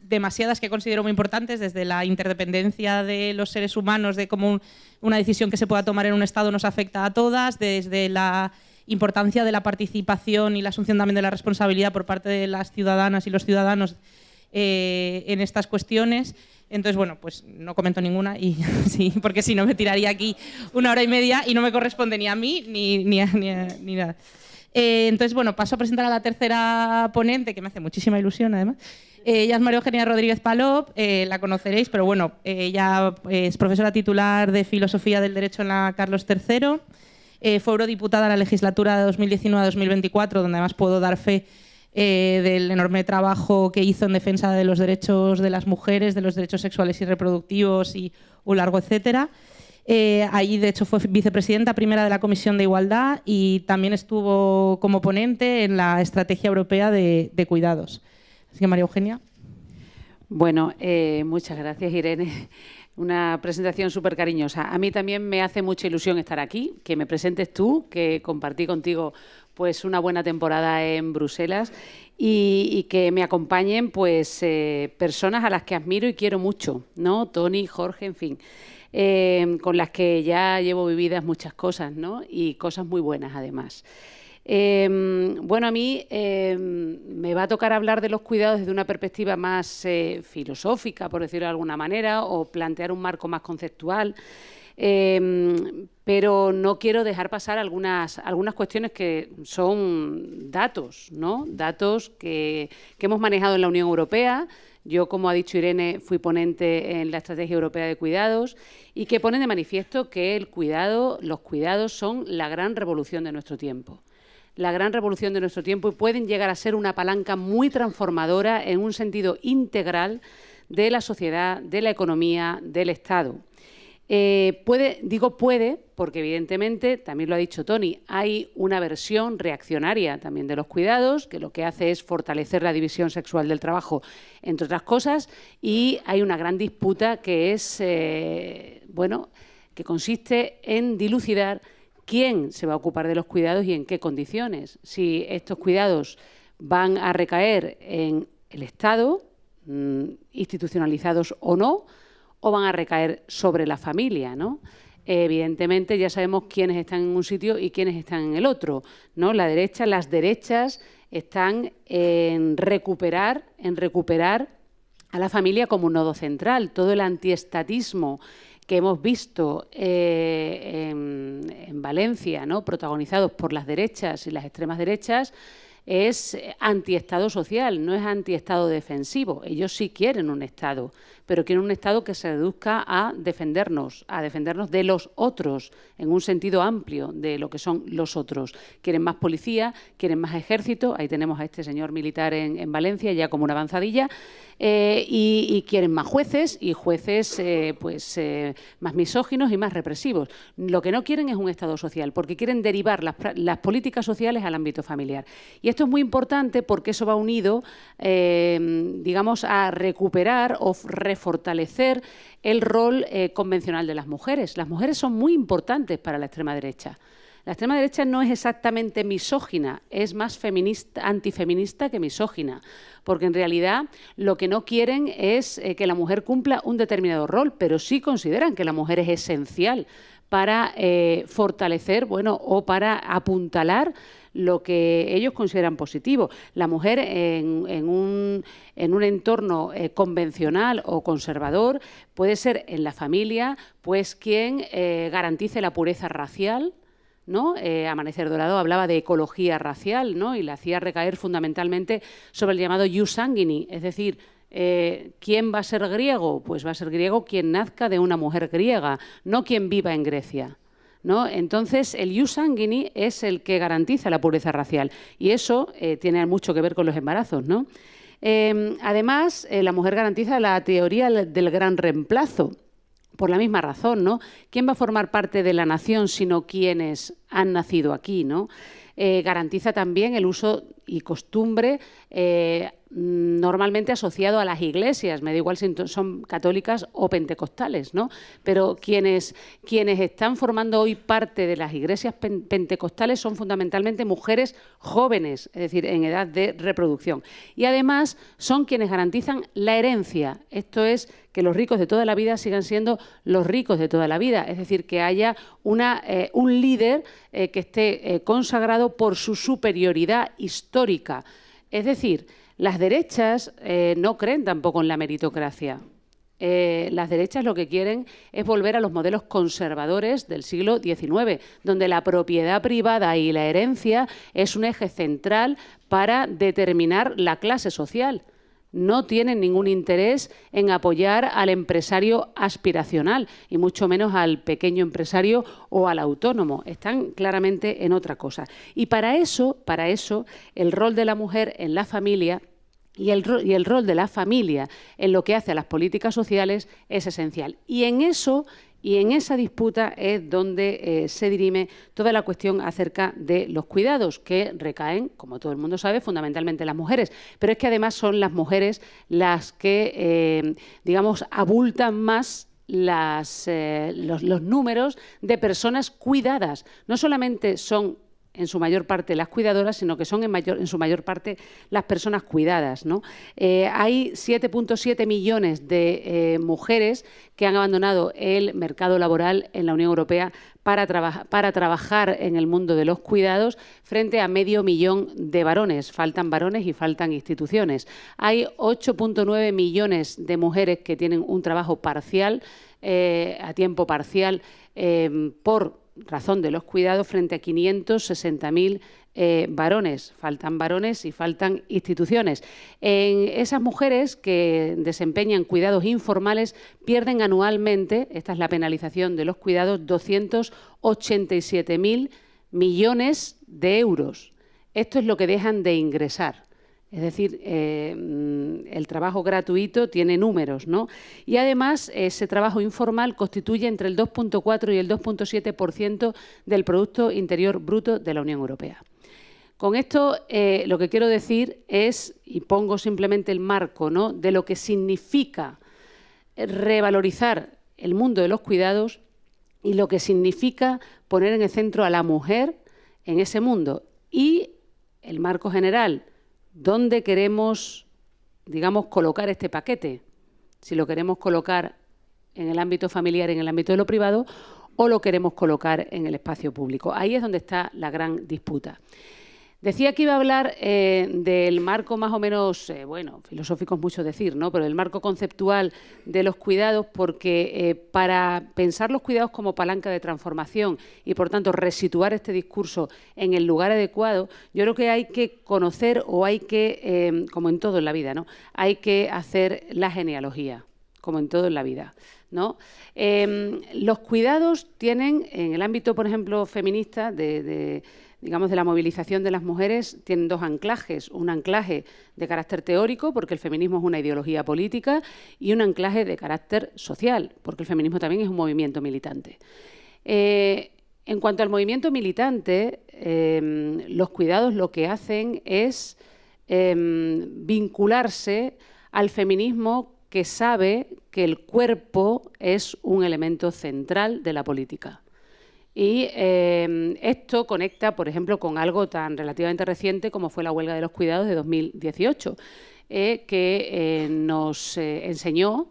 demasiadas que considero muy importantes, desde la interdependencia de los seres humanos, de cómo una decisión que se pueda tomar en un Estado nos afecta a todas, desde la importancia de la participación y la asunción también de la responsabilidad por parte de las ciudadanas y los ciudadanos en estas cuestiones. Entonces, bueno, pues no comento ninguna, y sí, porque si no me tiraría aquí 1 hora y media y no me corresponde ni a mí ni nada. Entonces, bueno, paso a presentar a la tercera ponente, que me hace muchísima ilusión, además. Ella es María Eugenia Rodríguez Palop, la conoceréis, pero bueno, ella es profesora titular de Filosofía del Derecho en la Carlos III, fue eurodiputada en la legislatura de 2019 a 2024, donde además puedo dar fe del enorme trabajo que hizo en defensa de los derechos de las mujeres, de los derechos sexuales y reproductivos y un largo etcétera. Allí, de hecho, fue vicepresidenta primera de la Comisión de Igualdad y también estuvo como ponente en la Estrategia Europea de Cuidados. Así que, María Eugenia. Bueno, muchas gracias, Irene. Una presentación súper cariñosa. A mí también me hace mucha ilusión estar aquí, que me presentes tú, que compartí contigo pues una buena temporada en Bruselas y que me acompañen pues personas a las que admiro y quiero mucho, ¿no? Toni, Jorge, en fin, con las que ya llevo vividas muchas cosas, ¿no? Y cosas muy buenas además. Bueno, a mí me va a tocar hablar de los cuidados desde una perspectiva más filosófica, por decirlo de alguna manera, o plantear un marco más conceptual. Pero no quiero dejar pasar algunas cuestiones que son datos, ¿no? Datos que hemos manejado en la Unión Europea. Yo, como ha dicho Irene, fui ponente en la Estrategia Europea de Cuidados y que ponen de manifiesto que los cuidados son la gran revolución de nuestro tiempo. La gran revolución de nuestro tiempo, y pueden llegar a ser una palanca muy transformadora en un sentido integral de la sociedad, de la economía, del Estado. Digo puede, porque evidentemente, también lo ha dicho Toni, hay una versión reaccionaria también de los cuidados, que lo que hace es fortalecer la división sexual del trabajo, entre otras cosas, y hay una gran disputa que es, bueno, que consiste en dilucidar quién se va a ocupar de los cuidados y en qué condiciones. Si estos cuidados van a recaer en el Estado, institucionalizados o no, o van a recaer sobre la familia, ¿no? Evidentemente ya sabemos quiénes están en un sitio y quiénes están en el otro, ¿no? Las derechas están en recuperar a la familia como un nodo central. Todo el antiestatismo que hemos visto en Valencia, ¿no? Protagonizados por las derechas y las extremas derechas, es antiestado social, no es antiestado defensivo. Ellos sí quieren un Estado, pero quieren un Estado que se reduzca a defendernos de los otros, en un sentido amplio de lo que son los otros. Quieren más policía, quieren más ejército, ahí tenemos a este señor militar en Valencia ya como una avanzadilla, y quieren más jueces, y jueces más misóginos y más represivos. Lo que no quieren es un Estado social, porque quieren derivar las políticas sociales al ámbito familiar. Y esto es muy importante porque eso va unido, digamos, a recuperar o refortalecer el rol convencional de las mujeres. Las mujeres son muy importantes para la extrema derecha. La extrema derecha no es exactamente misógina, es más feminista, antifeminista que misógina, porque en realidad lo que no quieren es que la mujer cumpla un determinado rol, pero sí consideran que la mujer es esencial para fortalecer, o para apuntalar lo que ellos consideran positivo. La mujer en un entorno convencional o conservador puede ser en la familia pues quien garantice la pureza racial, ¿no? Amanecer Dorado hablaba de ecología racial, ¿no? Y la hacía recaer fundamentalmente sobre el llamado ius sanguinis, es decir, ¿quién va a ser griego? Pues va a ser griego quien nazca de una mujer griega, no quien viva en Grecia, ¿no? Entonces, el ius sanguinis es el que garantiza la pureza racial y eso tiene mucho que ver con los embarazos, ¿no? Además, la mujer garantiza la teoría del gran reemplazo. Por la misma razón, ¿no? ¿Quién va a formar parte de la nación sino quienes han nacido aquí, ¿no? Garantiza también el uso y costumbre normalmente asociado a las iglesias, me da igual si son católicas o pentecostales, ¿no? Pero quienes están formando hoy parte de las iglesias pentecostales son fundamentalmente mujeres jóvenes, es decir, en edad de reproducción. Y además son quienes garantizan la herencia, esto es, que los ricos de toda la vida sigan siendo los ricos de toda la vida, es decir, que haya un líder que esté consagrado por su superioridad histórica. Es decir, las derechas no creen tampoco en la meritocracia. Las derechas lo que quieren es volver a los modelos conservadores del siglo XIX, donde la propiedad privada y la herencia es un eje central para determinar la clase social. No tienen ningún interés en apoyar al empresario aspiracional y mucho menos al pequeño empresario o al autónomo. Están claramente en otra cosa. Y para eso, el rol de la mujer en la familia y el rol de la familia en lo que hace a las políticas sociales es esencial. Y en esa disputa es donde se dirime toda la cuestión acerca de los cuidados, que recaen, como todo el mundo sabe, fundamentalmente en las mujeres. Pero es que además son las mujeres las que, digamos, abultan más los números de personas cuidadas. No solamente son en su mayor parte las cuidadoras, sino que son en su mayor parte las personas cuidadas, ¿no? Hay 7,7 millones de mujeres que han abandonado el mercado laboral en la Unión Europea para trabajar en el mundo de los cuidados frente a 500,000 de varones. Faltan varones y faltan instituciones. Hay 8,9 millones de mujeres que tienen un trabajo parcial, a tiempo parcial, por razón de los cuidados frente a 560.000 varones. Faltan varones y faltan instituciones. Esas mujeres que desempeñan cuidados informales pierden anualmente, esta es la penalización de los cuidados, 287.000 millones de euros. Esto es lo que dejan de ingresar. Es decir, el trabajo gratuito tiene números, ¿no? Y además ese trabajo informal constituye entre el 2,4 y el 2,7% del Producto Interior Bruto de la Unión Europea. Con esto lo que quiero decir es, y pongo simplemente el marco, ¿no?, de lo que significa revalorizar el mundo de los cuidados y lo que significa poner en el centro a la mujer en ese mundo. Y el marco general, ¿dónde queremos, digamos, colocar este paquete? Si lo queremos colocar en el ámbito familiar, en el ámbito de lo privado, o lo queremos colocar en el espacio público. Ahí es donde está la gran disputa. Decía que iba a hablar del marco más o menos, bueno, filosófico es mucho decir, ¿no? Pero del marco conceptual de los cuidados, porque para pensar los cuidados como palanca de transformación y, por tanto, resituar este discurso en el lugar adecuado, yo creo que hay que conocer o hay que, como en todo en la vida, ¿no? Hay que hacer la genealogía, como en todo en la vida, ¿no? Los cuidados tienen, en el ámbito, por ejemplo, feminista, digamos, de la movilización de las mujeres, tienen dos anclajes. Un anclaje de carácter teórico, porque el feminismo es una ideología política, y un anclaje de carácter social, porque el feminismo también es un movimiento militante. En cuanto al movimiento militante, los cuidados lo que hacen es vincularse al feminismo que sabe que el cuerpo es un elemento central de la política. Y esto conecta, por ejemplo, con algo tan relativamente reciente como fue la huelga de los cuidados de 2018, que nos enseñó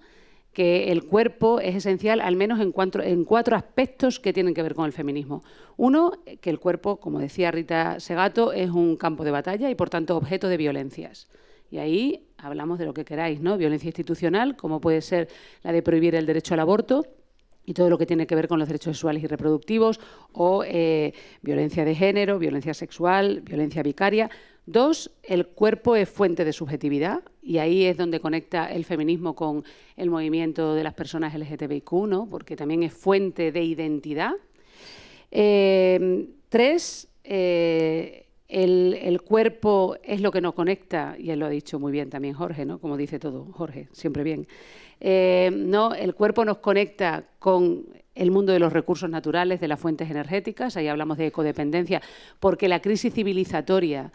que el cuerpo es esencial, al menos en cuatro aspectos que tienen que ver con el feminismo. Uno, que el cuerpo, como decía Rita Segato, es un campo de batalla y, por tanto, objeto de violencias. Y ahí hablamos de lo que queráis, ¿no? Violencia institucional, como puede ser la de prohibir el derecho al aborto, y todo lo que tiene que ver con los derechos sexuales y reproductivos, o violencia de género, violencia sexual, violencia vicaria. Dos, el cuerpo es fuente de subjetividad, y ahí es donde conecta el feminismo con el movimiento de las personas LGTBIQ, ¿no? Porque también es fuente de identidad. Tres, el cuerpo es lo que nos conecta, y él lo ha dicho muy bien también Jorge, ¿no? Como dice todo Jorge, siempre bien. No, el cuerpo nos conecta con el mundo de los recursos naturales, de las fuentes energéticas, ahí hablamos de ecodependencia, porque la crisis civilizatoria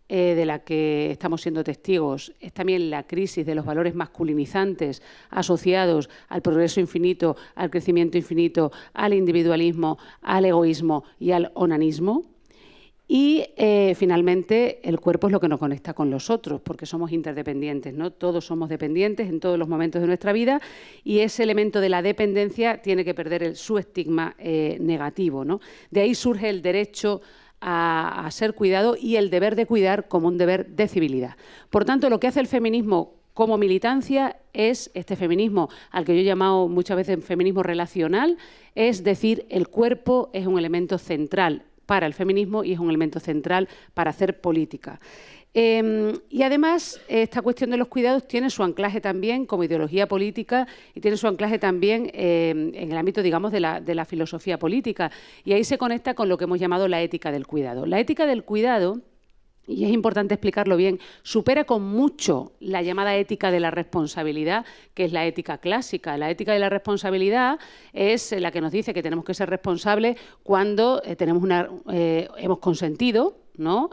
de la que estamos siendo testigos es también la crisis de los valores masculinizantes asociados al progreso infinito, al crecimiento infinito, al individualismo, al egoísmo y al onanismo. Y, finalmente, el cuerpo es lo que nos conecta con los otros, porque somos interdependientes, ¿no? Todos somos dependientes en todos los momentos de nuestra vida, y ese elemento de la dependencia tiene que perder su estigma negativo, ¿no? De ahí surge el derecho a ser cuidado y el deber de cuidar como un deber de civilidad. Por tanto, lo que hace el feminismo como militancia es este feminismo, al que yo he llamado muchas veces feminismo relacional, es decir, el cuerpo es un elemento central para el feminismo y es un elemento central para hacer política. Y además, esta cuestión de los cuidados tiene su anclaje también como ideología política y tiene su anclaje también en el ámbito, digamos, de la filosofía política. Y ahí se conecta con lo que hemos llamado la ética del cuidado. La ética del cuidado, y es importante explicarlo bien, supera con mucho la llamada ética de la responsabilidad, que es la ética clásica. La ética de la responsabilidad es la que nos dice que tenemos que ser responsables cuando hemos consentido, ¿no?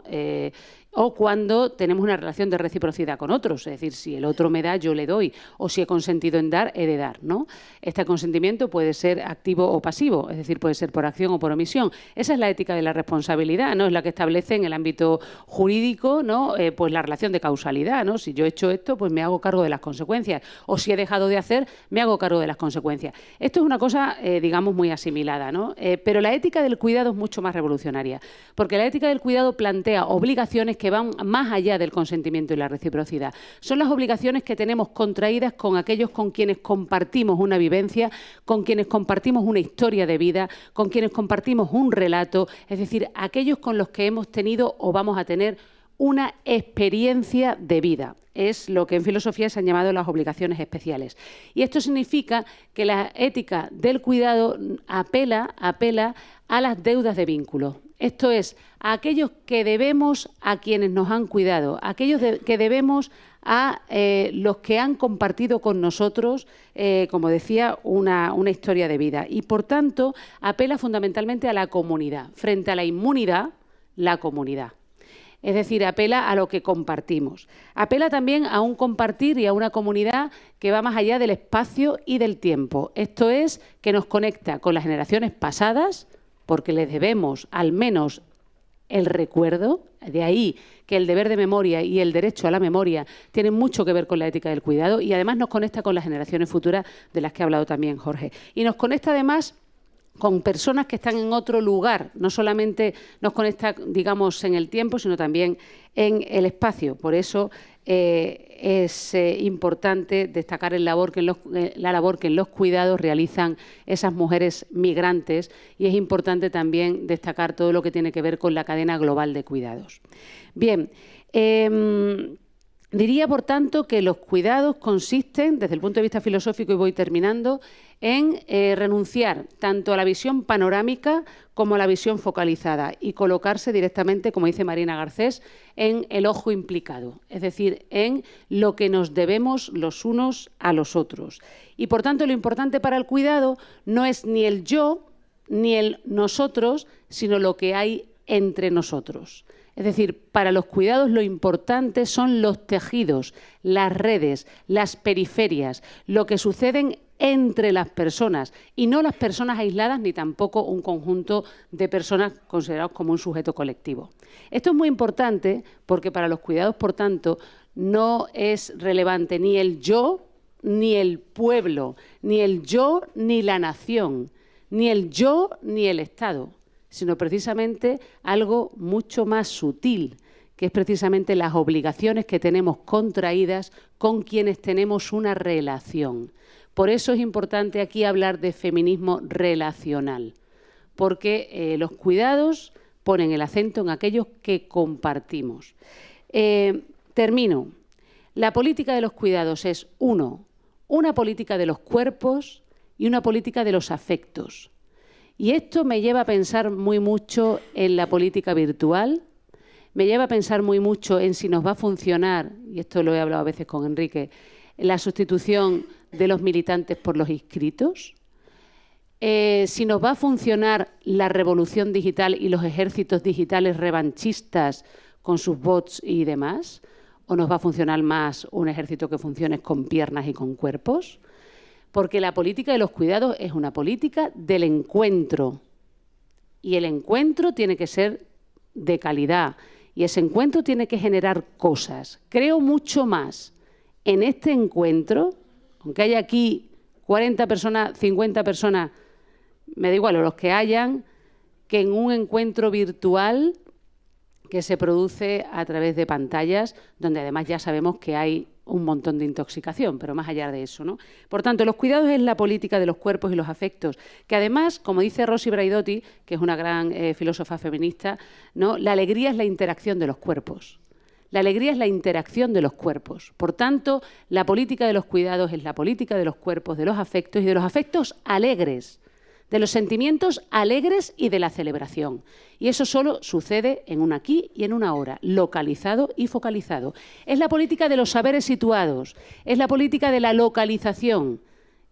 O cuando tenemos una relación de reciprocidad con otros, es decir, si el otro me da, yo le doy, o si he consentido en dar, he de dar, ¿no? Este consentimiento puede ser activo o pasivo, es decir, puede ser por acción o por omisión. Esa es la ética de la responsabilidad, ¿no? Es la que establece en el ámbito jurídico, ¿no? Pues la relación de causalidad, ¿no? Si yo he hecho esto, pues me hago cargo de las consecuencias, o si he dejado de hacer, me hago cargo de las consecuencias. Esto es una cosa, digamos, muy asimilada, ¿no? Pero la ética del cuidado es mucho más revolucionaria, porque la ética del cuidado plantea obligaciones que van más allá del consentimiento y la reciprocidad. Son las obligaciones que tenemos contraídas con aquellos con quienes compartimos una vivencia, con quienes compartimos una historia de vida, con quienes compartimos un relato, es decir, aquellos con los que hemos tenido o vamos a tener una experiencia de vida. Es lo que en filosofía se han llamado las obligaciones especiales. Y esto significa que la ética del cuidado apela a las deudas de vínculo. Esto es, a aquellos que debemos a quienes nos han cuidado, a aquellos que debemos a los que han compartido con nosotros, como decía, una historia de vida. Y, por tanto, apela fundamentalmente a la comunidad. Frente a la inmunidad, la comunidad. Es decir, apela a lo que compartimos. Apela también a un compartir y a una comunidad que va más allá del espacio y del tiempo. Esto es, que nos conecta con las generaciones pasadas, porque les debemos al menos el recuerdo. De ahí que el deber de memoria y el derecho a la memoria tienen mucho que ver con la ética del cuidado, y además nos conecta con las generaciones futuras de las que ha hablado también Jorge. Y nos conecta además con personas que están en otro lugar. No solamente nos conecta, digamos, en el tiempo, sino también en el espacio. Por eso es importante destacar la labor que en los cuidados realizan esas mujeres migrantes, y es importante también destacar todo lo que tiene que ver con la cadena global de cuidados. Bien, diría, por tanto, que los cuidados consisten, desde el punto de vista filosófico, y voy terminando, en renunciar tanto a la visión panorámica como a la visión focalizada y colocarse directamente, como dice Marina Garcés, en el ojo implicado, es decir, en lo que nos debemos los unos a los otros. Y, por tanto, lo importante para el cuidado no es ni el yo ni el nosotros, sino lo que hay entre nosotros. Es decir, para los cuidados lo importante son los tejidos, las redes, las periferias, lo que suceden entre las personas, y no las personas aisladas ni tampoco un conjunto de personas considerados como un sujeto colectivo. Esto es muy importante porque para los cuidados, por tanto, no es relevante ni el yo ni el pueblo, ni el yo ni la nación, ni el yo ni el Estado, sino precisamente algo mucho más sutil, que es precisamente las obligaciones que tenemos contraídas con quienes tenemos una relación. Por eso es importante aquí hablar de feminismo relacional, porque los cuidados ponen el acento en aquellos que compartimos. Termino. La política de los cuidados es, uno, una política de los cuerpos y una política de los afectos. Y esto me lleva a pensar muy mucho en la política virtual, me lleva a pensar muy mucho en si nos va a funcionar, y esto lo he hablado a veces con Enrique, la sustitución de los militantes por los inscritos, si nos va a funcionar la revolución digital y los ejércitos digitales revanchistas con sus bots y demás, o nos va a funcionar más un ejército que funcione con piernas y con cuerpos. Porque la política de los cuidados es una política del encuentro, y el encuentro tiene que ser de calidad, y ese encuentro tiene que generar cosas. Creo mucho más en este encuentro, aunque haya aquí 40 personas, 50 personas, me da igual, o los que hayan, que en un encuentro virtual que se produce a través de pantallas, donde además ya sabemos que hay un montón de intoxicación, pero más allá de eso, ¿no? Por tanto, los cuidados es la política de los cuerpos y los afectos, que además, como dice Rosy Braidotti, que es una gran filósofa feminista, ¿no?, la alegría es la interacción de los cuerpos. La alegría es la interacción de los cuerpos. Por tanto, la política de los cuidados es la política de los cuerpos, de los afectos y de los afectos alegres, de los sentimientos alegres y de la celebración. Y eso solo sucede en un aquí y en una ahora, localizado y focalizado. Es la política de los saberes situados, es la política de la localización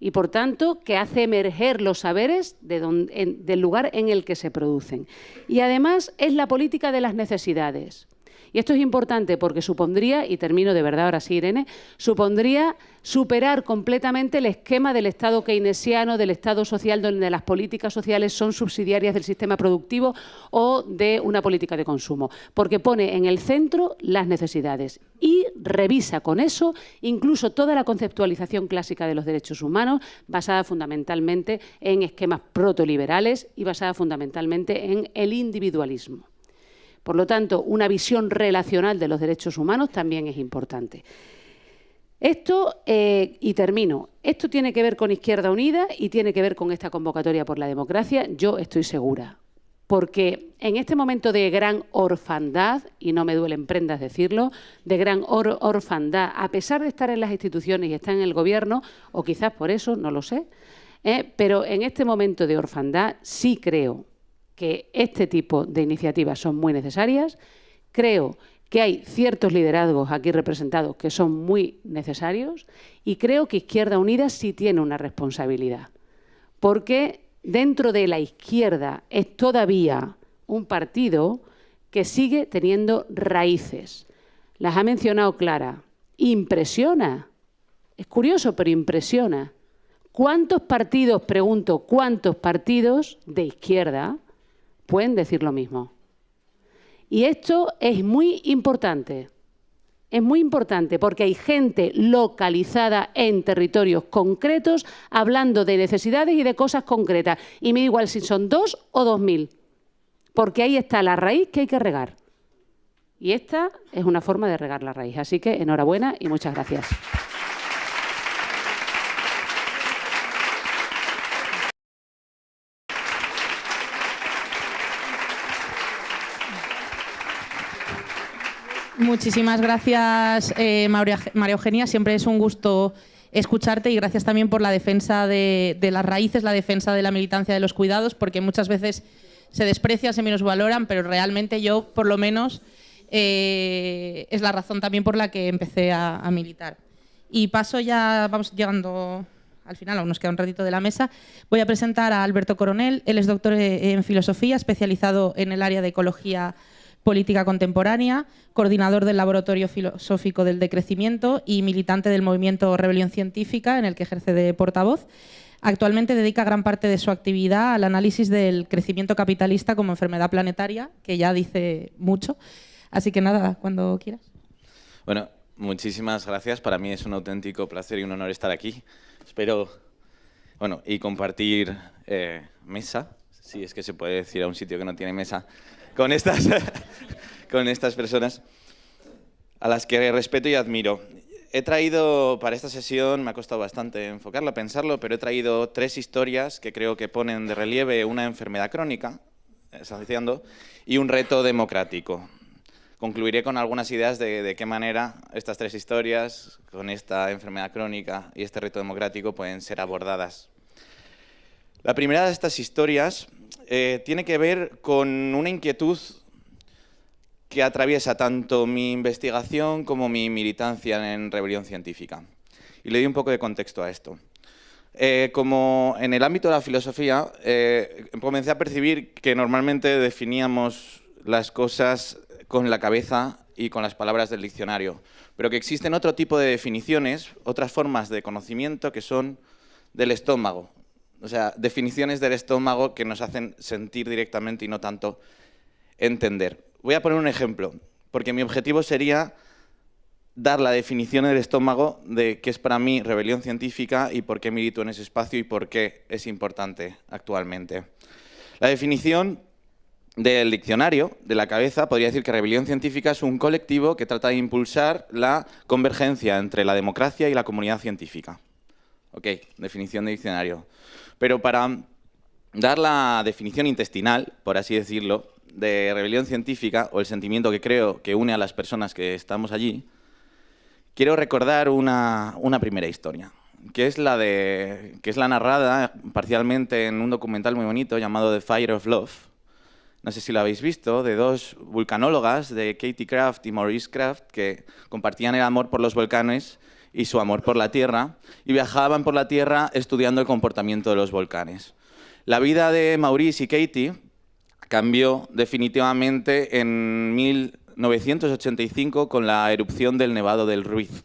y, por tanto, que hace emerger los saberes del lugar en el que se producen. Y, además, es la política de las necesidades. Y esto es importante porque supondría, y termino de verdad ahora sí, Irene, supondría superar completamente el esquema del Estado keynesiano, del Estado social, donde las políticas sociales son subsidiarias del sistema productivo o de una política de consumo, porque pone en el centro las necesidades y revisa con eso incluso toda la conceptualización clásica de los derechos humanos, basada fundamentalmente en esquemas protoliberales y basada fundamentalmente en el individualismo. Por lo tanto, una visión relacional de los derechos humanos también es importante. Esto, y termino, esto tiene que ver con Izquierda Unida y tiene que ver con esta convocatoria por la democracia, yo estoy segura. Porque en este momento de gran orfandad, y no me duelen prendas decirlo, de gran orfandad, a pesar de estar en las instituciones y estar en el Gobierno, o quizás por eso, no lo sé, pero en este momento de orfandad sí creo que este tipo de iniciativas son muy necesarias. Creo que hay ciertos liderazgos aquí representados que son muy necesarios y creo que Izquierda Unida sí tiene una responsabilidad, porque dentro de la izquierda es todavía un partido que sigue teniendo raíces. Las ha mencionado Clara. Impresiona. Es curioso, pero impresiona. ¿Cuántos partidos, pregunto, cuántos partidos de izquierda pueden decir lo mismo? Y esto es muy importante. es muy importante porque hay gente localizada en territorios concretos hablando de necesidades y de cosas concretas. Y me da igual si son 2 o 2000, porque ahí está la raíz que hay que regar. Y esta es una forma de regar la raíz. Así que enhorabuena y muchas gracias. Muchísimas gracias, María Eugenia. Siempre es un gusto escucharte y gracias también por la defensa de las raíces, la defensa de la militancia de los cuidados, porque muchas veces se desprecian, se minusvaloran, pero realmente yo, por lo menos, es la razón también por la que empecé a militar. Y paso ya, vamos llegando al final, aún nos queda un ratito de la mesa. Voy a presentar a Alberto Coronel. Él es doctor en filosofía, especializado en el área de ecología política contemporánea, coordinador del Laboratorio Filosófico del Decrecimiento y militante del movimiento Rebelión Científica, en el que ejerce de portavoz. Actualmente dedica gran parte de su actividad al análisis del crecimiento capitalista como enfermedad planetaria, que ya dice mucho. Así que nada, cuando quieras. Bueno, muchísimas gracias. Para mí es un auténtico placer y un honor estar aquí. Espero, bueno, y compartir mesa, si es que se puede decir a un sitio que no tiene mesa, con estas personas a las que respeto y admiro. He traído para esta sesión, me ha costado bastante enfocarla, pensarlo, pero he traído 3 historias que creo que ponen de relieve una enfermedad crónica, y un reto democrático. Concluiré con algunas ideas de qué manera estas 3 historias, con esta enfermedad crónica y este reto democrático, pueden ser abordadas. La primera de estas historias tiene que ver con una inquietud que atraviesa tanto mi investigación como mi militancia en Rebelión Científica. Y le doy un poco de contexto a esto. Como en el ámbito de la filosofía, comencé a percibir que normalmente definíamos las cosas con la cabeza y con las palabras del diccionario, pero que existen otro tipo de definiciones, otras formas de conocimiento que son del estómago. O sea, definiciones del estómago que nos hacen sentir directamente y no tanto entender. Voy a poner un ejemplo, porque mi objetivo sería dar la definición del estómago de qué es para mí rebelión científica y por qué milito en ese espacio y por qué es importante actualmente. La definición del diccionario de la cabeza podría decir que rebelión científica es un colectivo que trata de impulsar la convergencia entre la democracia y la comunidad científica. Ok, definición de diccionario. Pero para dar la definición intestinal, por así decirlo, de rebelión científica, o el sentimiento que creo que une a las personas que estamos allí, quiero recordar una primera historia, que es la narrada parcialmente en un documental muy bonito llamado The Fire of Love. No sé si lo habéis visto, de 2 vulcanólogas, de Katie Kraft y Maurice Kraft, que compartían el amor por los volcanes y su amor por la Tierra, y viajaban por la Tierra estudiando el comportamiento de los volcanes. La vida de Maurice y Katie cambió definitivamente en 1985 con la erupción del Nevado del Ruiz.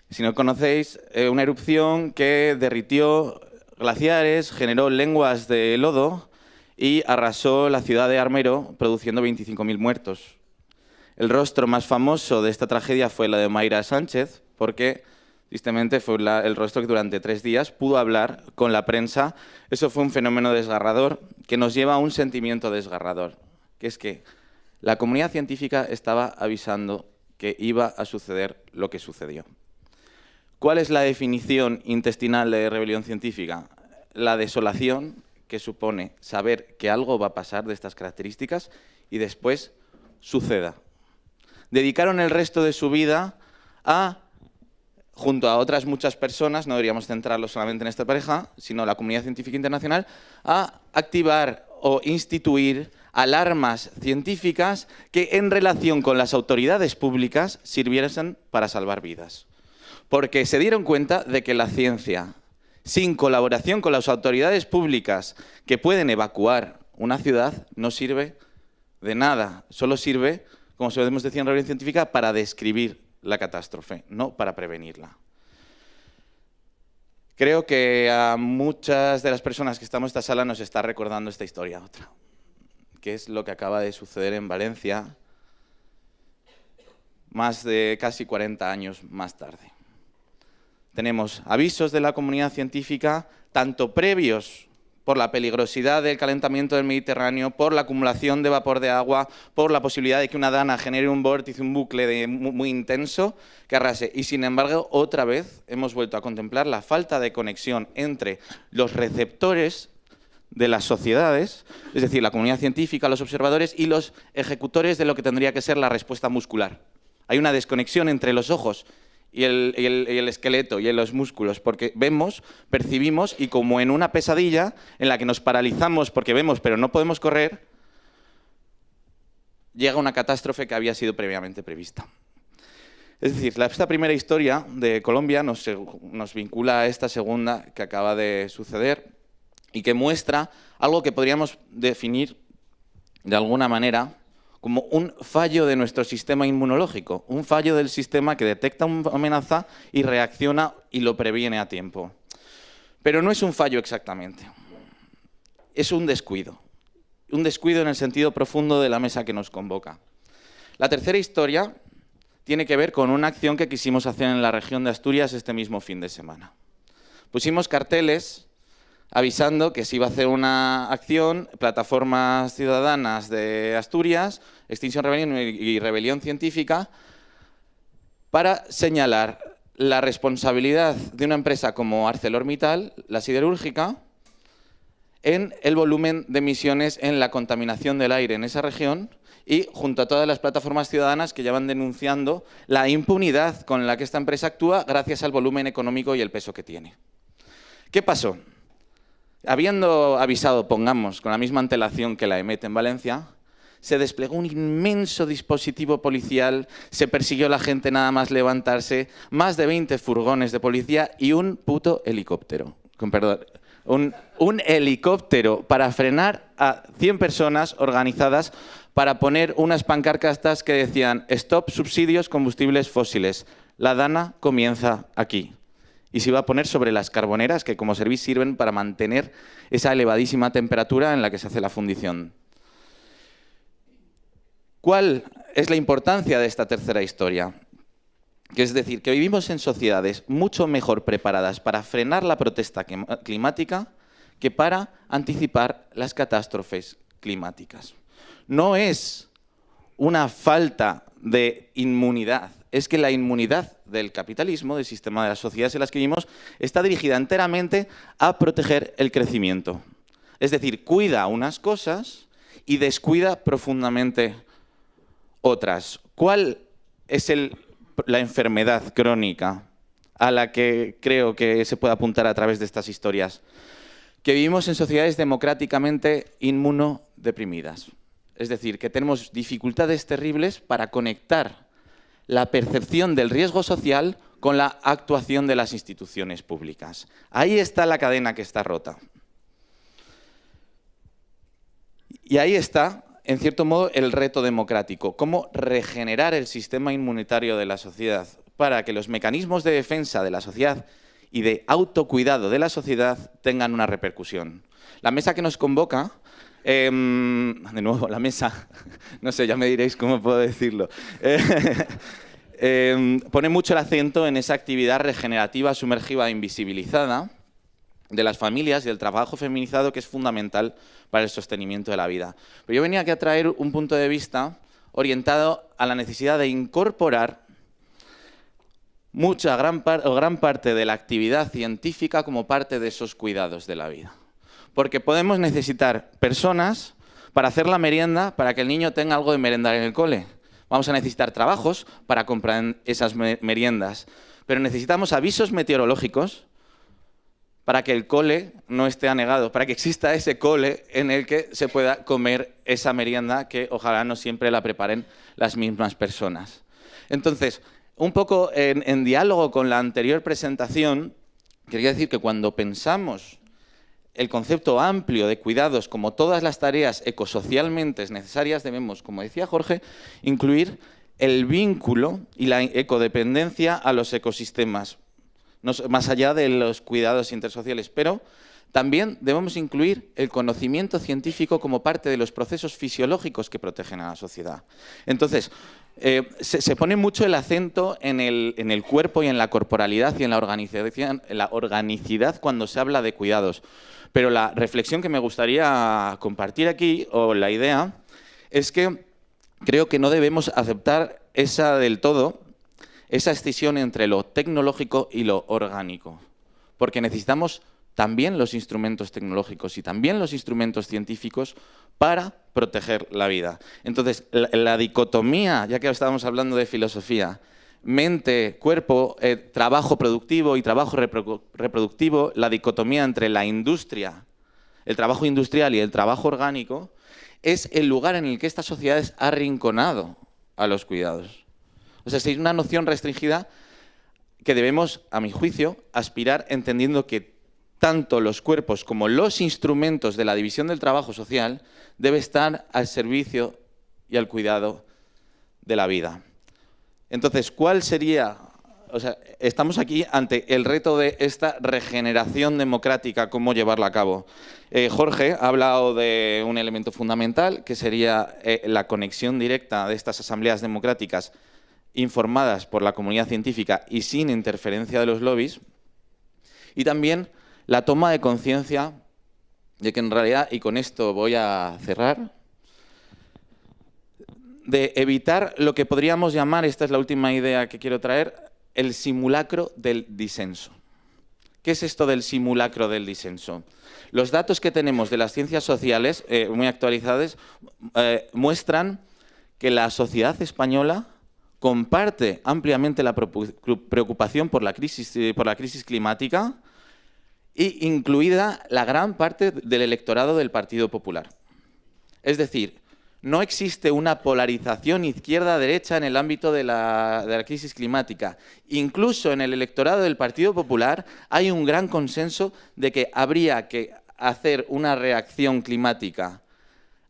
Si no conocéis, una erupción que derritió glaciares, generó lenguas de lodo y arrasó la ciudad de Armero, produciendo 25.000 muertos. El rostro más famoso de esta tragedia fue la de Mayra Sánchez, porque tristemente fue el rostro que durante 3 días pudo hablar con la prensa. Eso fue un fenómeno desgarrador que nos lleva a un sentimiento desgarrador, que es que la comunidad científica estaba avisando que iba a suceder lo que sucedió. ¿Cuál es la definición intestinal de rebelión científica? La desolación que supone saber que algo va a pasar de estas características y después suceda. Dedicaron el resto de su vida a, junto a otras muchas personas, no deberíamos centrarlo solamente en esta pareja, sino la comunidad científica internacional, a activar o instituir alarmas científicas que en relación con las autoridades públicas sirviesen para salvar vidas. Porque se dieron cuenta de que la ciencia, sin colaboración con las autoridades públicas que pueden evacuar una ciudad, no sirve de nada. Solo sirve, como solemos decir en rebelión científica, para describir la catástrofe, no para prevenirla. Creo que a muchas de las personas que estamos en esta sala nos está recordando esta historia otra, que es lo que acaba de suceder en Valencia, más de casi 40 años más tarde. Tenemos avisos de la comunidad científica, tanto previos por la peligrosidad del calentamiento del Mediterráneo, por la acumulación de vapor de agua, por la posibilidad de que una dana genere un vórtice, un bucle muy intenso que arrase. Y sin embargo, otra vez hemos vuelto a contemplar la falta de conexión entre los receptores de las sociedades, es decir, la comunidad científica, los observadores y los ejecutores de lo que tendría que ser la respuesta muscular. Hay una desconexión entre los ojos y el esqueleto y los músculos, porque vemos, percibimos y como en una pesadilla en la que nos paralizamos porque vemos pero no podemos correr, llega una catástrofe que había sido previamente prevista. Es decir, esta primera historia de Colombia nos vincula a esta segunda que acaba de suceder y que muestra algo que podríamos definir de alguna manera como un fallo de nuestro sistema inmunológico, un fallo del sistema que detecta una amenaza y reacciona y lo previene a tiempo. Pero no es un fallo exactamente, es un descuido en el sentido profundo de la mesa que nos convoca. La tercera historia tiene que ver con una acción que quisimos hacer en la región de Asturias este mismo fin de semana. Pusimos carteles avisando que se iba a hacer una acción, plataformas ciudadanas de Asturias, Extinción Rebelión y Rebelión Científica, para señalar la responsabilidad de una empresa como ArcelorMittal, la siderúrgica, en el volumen de emisiones en la contaminación del aire en esa región y junto a todas las plataformas ciudadanas que ya van denunciando la impunidad con la que esta empresa actúa gracias al volumen económico y el peso que tiene. ¿Qué pasó? Habiendo avisado, pongamos, con la misma antelación que la EMET en Valencia, se desplegó un inmenso dispositivo policial, se persiguió a la gente nada más levantarse, más de 20 furgones de policía y un puto helicóptero. Con perdón, un helicóptero para frenar a 100 personas organizadas para poner unas pancartas que decían «Stop subsidios combustibles fósiles, la dana comienza aquí». Y se iba a poner sobre las carboneras que como servicio sirven para mantener esa elevadísima temperatura en la que se hace la fundición. ¿Cuál es la importancia de esta tercera historia? Que es decir, que vivimos en sociedades mucho mejor preparadas para frenar la protesta climática que para anticipar las catástrofes climáticas. No es una falta de inmunidad, es que la inmunidad del capitalismo, del sistema de las sociedades en las que vivimos, está dirigida enteramente a proteger el crecimiento. Es decir, cuida unas cosas y descuida profundamente otras. ¿Cuál es la enfermedad crónica a la que creo que se puede apuntar a través de estas historias? Que vivimos en sociedades democráticamente inmunodeprimidas. Es decir, que tenemos dificultades terribles para conectar la percepción del riesgo social con la actuación de las instituciones públicas. Ahí está la cadena que está rota. Y ahí está, en cierto modo, el reto democrático. Cómo regenerar el sistema inmunitario de la sociedad para que los mecanismos de defensa de la sociedad y de autocuidado de la sociedad tengan una repercusión. La mesa que nos convoca, de nuevo, la mesa, no sé, ya me diréis cómo puedo decirlo, pone mucho el acento en esa actividad regenerativa, sumergiva e invisibilizada de las familias y del trabajo feminizado que es fundamental para el sostenimiento de la vida. Pero yo venía aquí a traer un punto de vista orientado a la necesidad de incorporar gran parte de la actividad científica como parte de esos cuidados de la vida. Porque podemos necesitar personas para hacer la merienda, para que el niño tenga algo de merendar en el cole. Vamos a necesitar trabajos para comprar esas meriendas. Pero necesitamos avisos meteorológicos para que el cole no esté anegado, para que exista ese cole en el que se pueda comer esa merienda que ojalá no siempre la preparen las mismas personas. Entonces, un poco en diálogo con la anterior presentación, quería decir que cuando pensamos el concepto amplio de cuidados como todas las tareas ecosocialmente necesarias, debemos, como decía Jorge, incluir el vínculo y la ecodependencia a los ecosistemas. más allá de los cuidados intersociales, pero también debemos incluir el conocimiento científico como parte de los procesos fisiológicos que protegen a la sociedad. Entonces, se pone mucho el acento en el cuerpo y en la corporalidad y en la organicidad cuando se habla de cuidados. Pero la reflexión que me gustaría compartir aquí, o la idea, es que creo que no debemos aceptar del todo esa escisión entre lo tecnológico y lo orgánico, porque necesitamos también los instrumentos tecnológicos y también los instrumentos científicos para proteger la vida. Entonces, la dicotomía, ya que estábamos hablando de filosofía, mente, cuerpo, trabajo productivo y trabajo reproductivo, la dicotomía entre la industria, el trabajo industrial y el trabajo orgánico, es el lugar en el que esta sociedad ha arrinconado a los cuidados. O sea, es una noción restringida que debemos, a mi juicio, aspirar entendiendo que tanto los cuerpos como los instrumentos de la división del trabajo social deben estar al servicio y al cuidado de la vida. Entonces, ¿cuál sería? O sea, estamos aquí ante el reto de esta regeneración democrática, cómo llevarla a cabo. Jorge ha hablado de un elemento fundamental, que sería la conexión directa de estas asambleas democráticas informadas por la comunidad científica y sin interferencia de los lobbies, y también la toma de conciencia de que en realidad, y con esto voy a cerrar, de evitar lo que podríamos llamar, esta es la última idea que quiero traer, el simulacro del disenso. ¿Qué es esto del simulacro del disenso? Los datos que tenemos de las ciencias sociales, muy actualizados, muestran que la sociedad española comparte ampliamente la preocupación por la crisis climática, y incluida la gran parte del electorado del Partido Popular. Es decir, no existe una polarización izquierda-derecha en el ámbito de la crisis climática. Incluso en el electorado del Partido Popular hay un gran consenso de que habría que hacer una reacción climática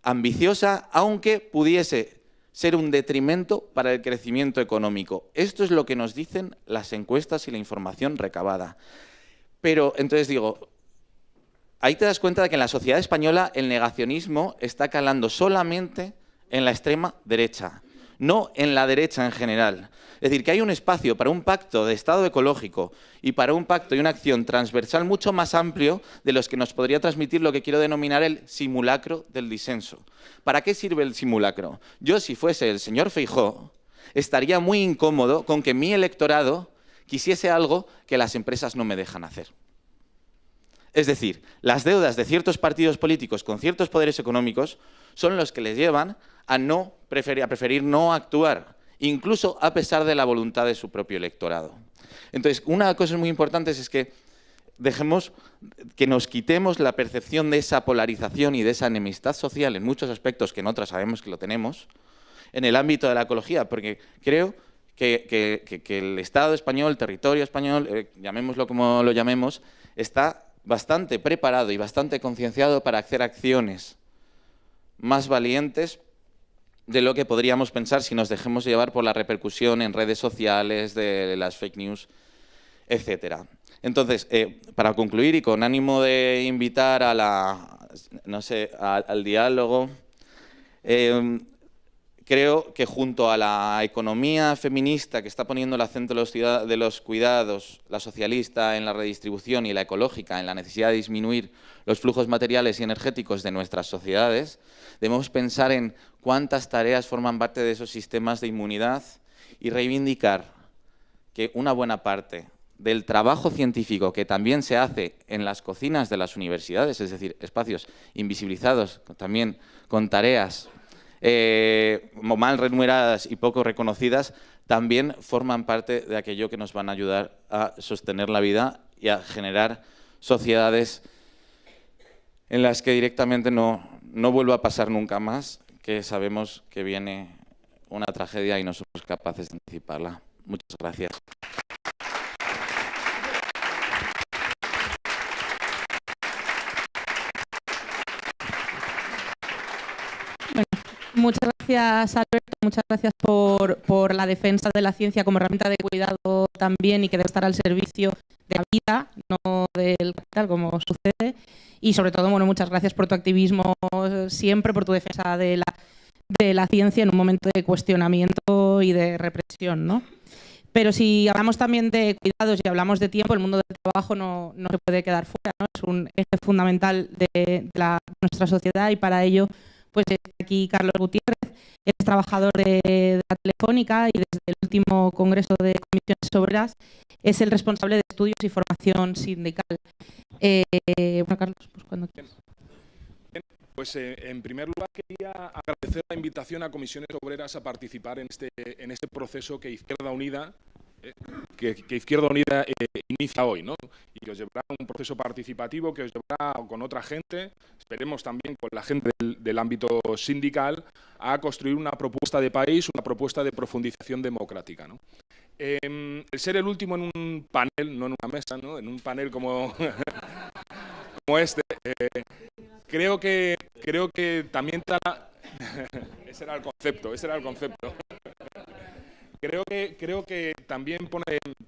ambiciosa, aunque pudiese ser un detrimento para el crecimiento económico. Esto es lo que nos dicen las encuestas y la información recabada. Pero, entonces digo, ahí te das cuenta de que en la sociedad española el negacionismo está calando solamente en la extrema derecha, no en la derecha en general. Es decir, que hay un espacio para un pacto de Estado ecológico y para un pacto y una acción transversal mucho más amplio de los que nos podría transmitir lo que quiero denominar el simulacro del disenso. ¿Para qué sirve el simulacro? Yo, si fuese el señor Feijóo, estaría muy incómodo con que mi electorado quisiese algo que las empresas no me dejan hacer. Es decir, las deudas de ciertos partidos políticos con ciertos poderes económicos son los que les llevan a preferir no actuar, incluso a pesar de la voluntad de su propio electorado. Entonces, una de las cosas muy importantes es que dejemos que nos quitemos la percepción de esa polarización y de esa enemistad social en muchos aspectos que en otras sabemos que lo tenemos, en el ámbito de la ecología, porque creo que el Estado español, el territorio español, llamémoslo como lo llamemos, está bastante preparado y bastante concienciado para hacer acciones más valientes de lo que podríamos pensar si nos dejemos llevar por la repercusión en redes sociales, de las fake news, etcétera. Entonces, para concluir y con ánimo de invitar a al diálogo, creo que junto a la economía feminista que está poniendo el acento de los cuidados, la socialista en la redistribución y la ecológica en la necesidad de disminuir los flujos materiales y energéticos de nuestras sociedades, debemos pensar en cuántas tareas forman parte de esos sistemas de inmunidad y reivindicar que una buena parte del trabajo científico que también se hace en las cocinas de las universidades, es decir, espacios invisibilizados también con tareas mal remuneradas y poco reconocidas, también forman parte de aquello que nos van a ayudar a sostener la vida y a generar sociedades en las que directamente no vuelva a pasar nunca más, que sabemos que viene una tragedia y no somos capaces de anticiparla. Muchas gracias. Muchas gracias, Alberto. Muchas gracias por la defensa de la ciencia como herramienta de cuidado también y que debe estar al servicio la vida, no del capital, como sucede. Y sobre todo, bueno, muchas gracias por tu activismo siempre, por tu defensa de la ciencia en un momento de cuestionamiento y de represión, ¿no? Pero si hablamos también de cuidados y hablamos de tiempo, el mundo del trabajo no se puede quedar fuera, ¿no? Es un eje fundamental de nuestra sociedad y para ello pues está aquí Carlos Gutiérrez, es trabajador de la Telefónica y desde el último Congreso de Comisiones Obreras es el responsable de estudios y formación sindical. Bueno, Carlos, pues cuando quieras. Pues en primer lugar quería agradecer la invitación a Comisiones Obreras a participar en este proceso que Izquierda Unida inicia hoy, ¿no? Y que os llevará a un proceso participativo que os llevará con otra gente, esperemos también con la gente del ámbito sindical, a construir una propuesta de país, una propuesta de profundización democrática, ¿no? El ser el último en un panel, no en una mesa, ¿no? En un panel como, como este, creo que también ese era el concepto. Creo que también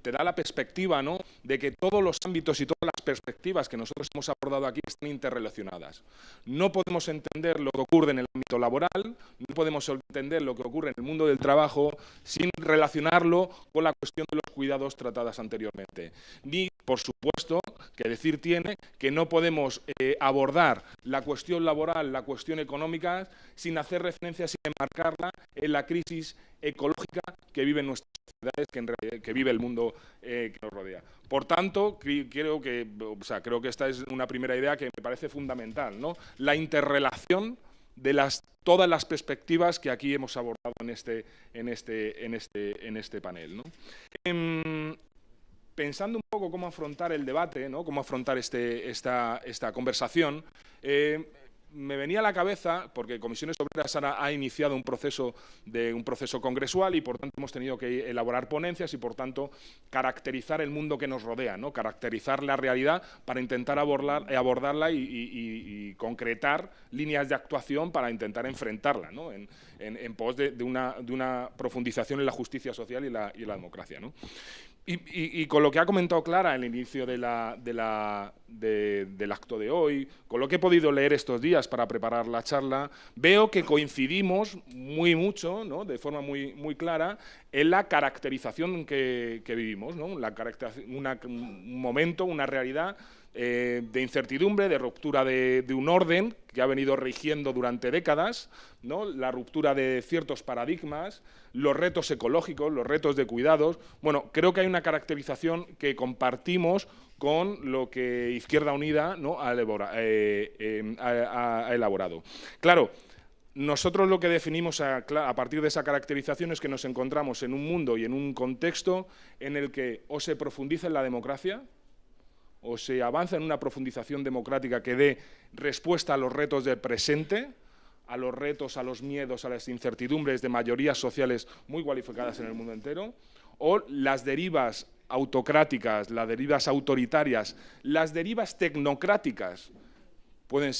te da la perspectiva, ¿no?, de que todos los ámbitos y todas las perspectivas que nosotros hemos abordado aquí están interrelacionadas. No podemos entender lo que ocurre en el ámbito laboral, no podemos entender lo que ocurre en el mundo del trabajo sin relacionarlo con la cuestión de los cuidados tratadas anteriormente. Ni, por supuesto, que decir tiene que no podemos abordar la cuestión laboral, la cuestión económica, sin hacer referencia, sin enmarcarla en la crisis ecológica que viven nuestras sociedades, que vive el mundo que nos rodea. Por tanto, creo que esta es una primera idea que me parece fundamental, ¿no? La interrelación de todas las perspectivas que aquí hemos abordado en este panel, ¿no? Pensando un poco cómo afrontar el debate, ¿no?, cómo afrontar esta conversación, me venía a la cabeza, porque Comisiones Obreras ha iniciado un proceso congresual y por tanto hemos tenido que elaborar ponencias y por tanto caracterizar el mundo que nos rodea, ¿no?, caracterizar la realidad para intentar abordarla y concretar líneas de actuación para intentar enfrentarla, ¿no?, en pos de una profundización en la justicia social y la democracia, ¿no? Y con lo que ha comentado Clara en el inicio del acto de hoy, con lo que he podido leer estos días para preparar la charla, veo que coincidimos mucho, ¿no?, de forma muy clara en la caracterización que vivimos, ¿no?, un momento, una realidad de incertidumbre, de ruptura de un orden que ha venido rigiendo durante décadas, ¿no?, la ruptura de ciertos paradigmas, los retos ecológicos, los retos de cuidados. Bueno, creo que hay una caracterización que compartimos con lo que Izquierda Unida, ¿no?, ha elaborado. Claro, nosotros lo que definimos a partir de esa caracterización es que nos encontramos en un mundo y en un contexto en el que o se profundiza en la democracia, o se avanza en una profundización democrática que dé respuesta a los retos del presente, a los retos, a los miedos, a las incertidumbres de mayorías sociales muy cualificadas en el mundo entero, o las derivas autocráticas, las derivas autoritarias, las derivas tecnocráticas pueden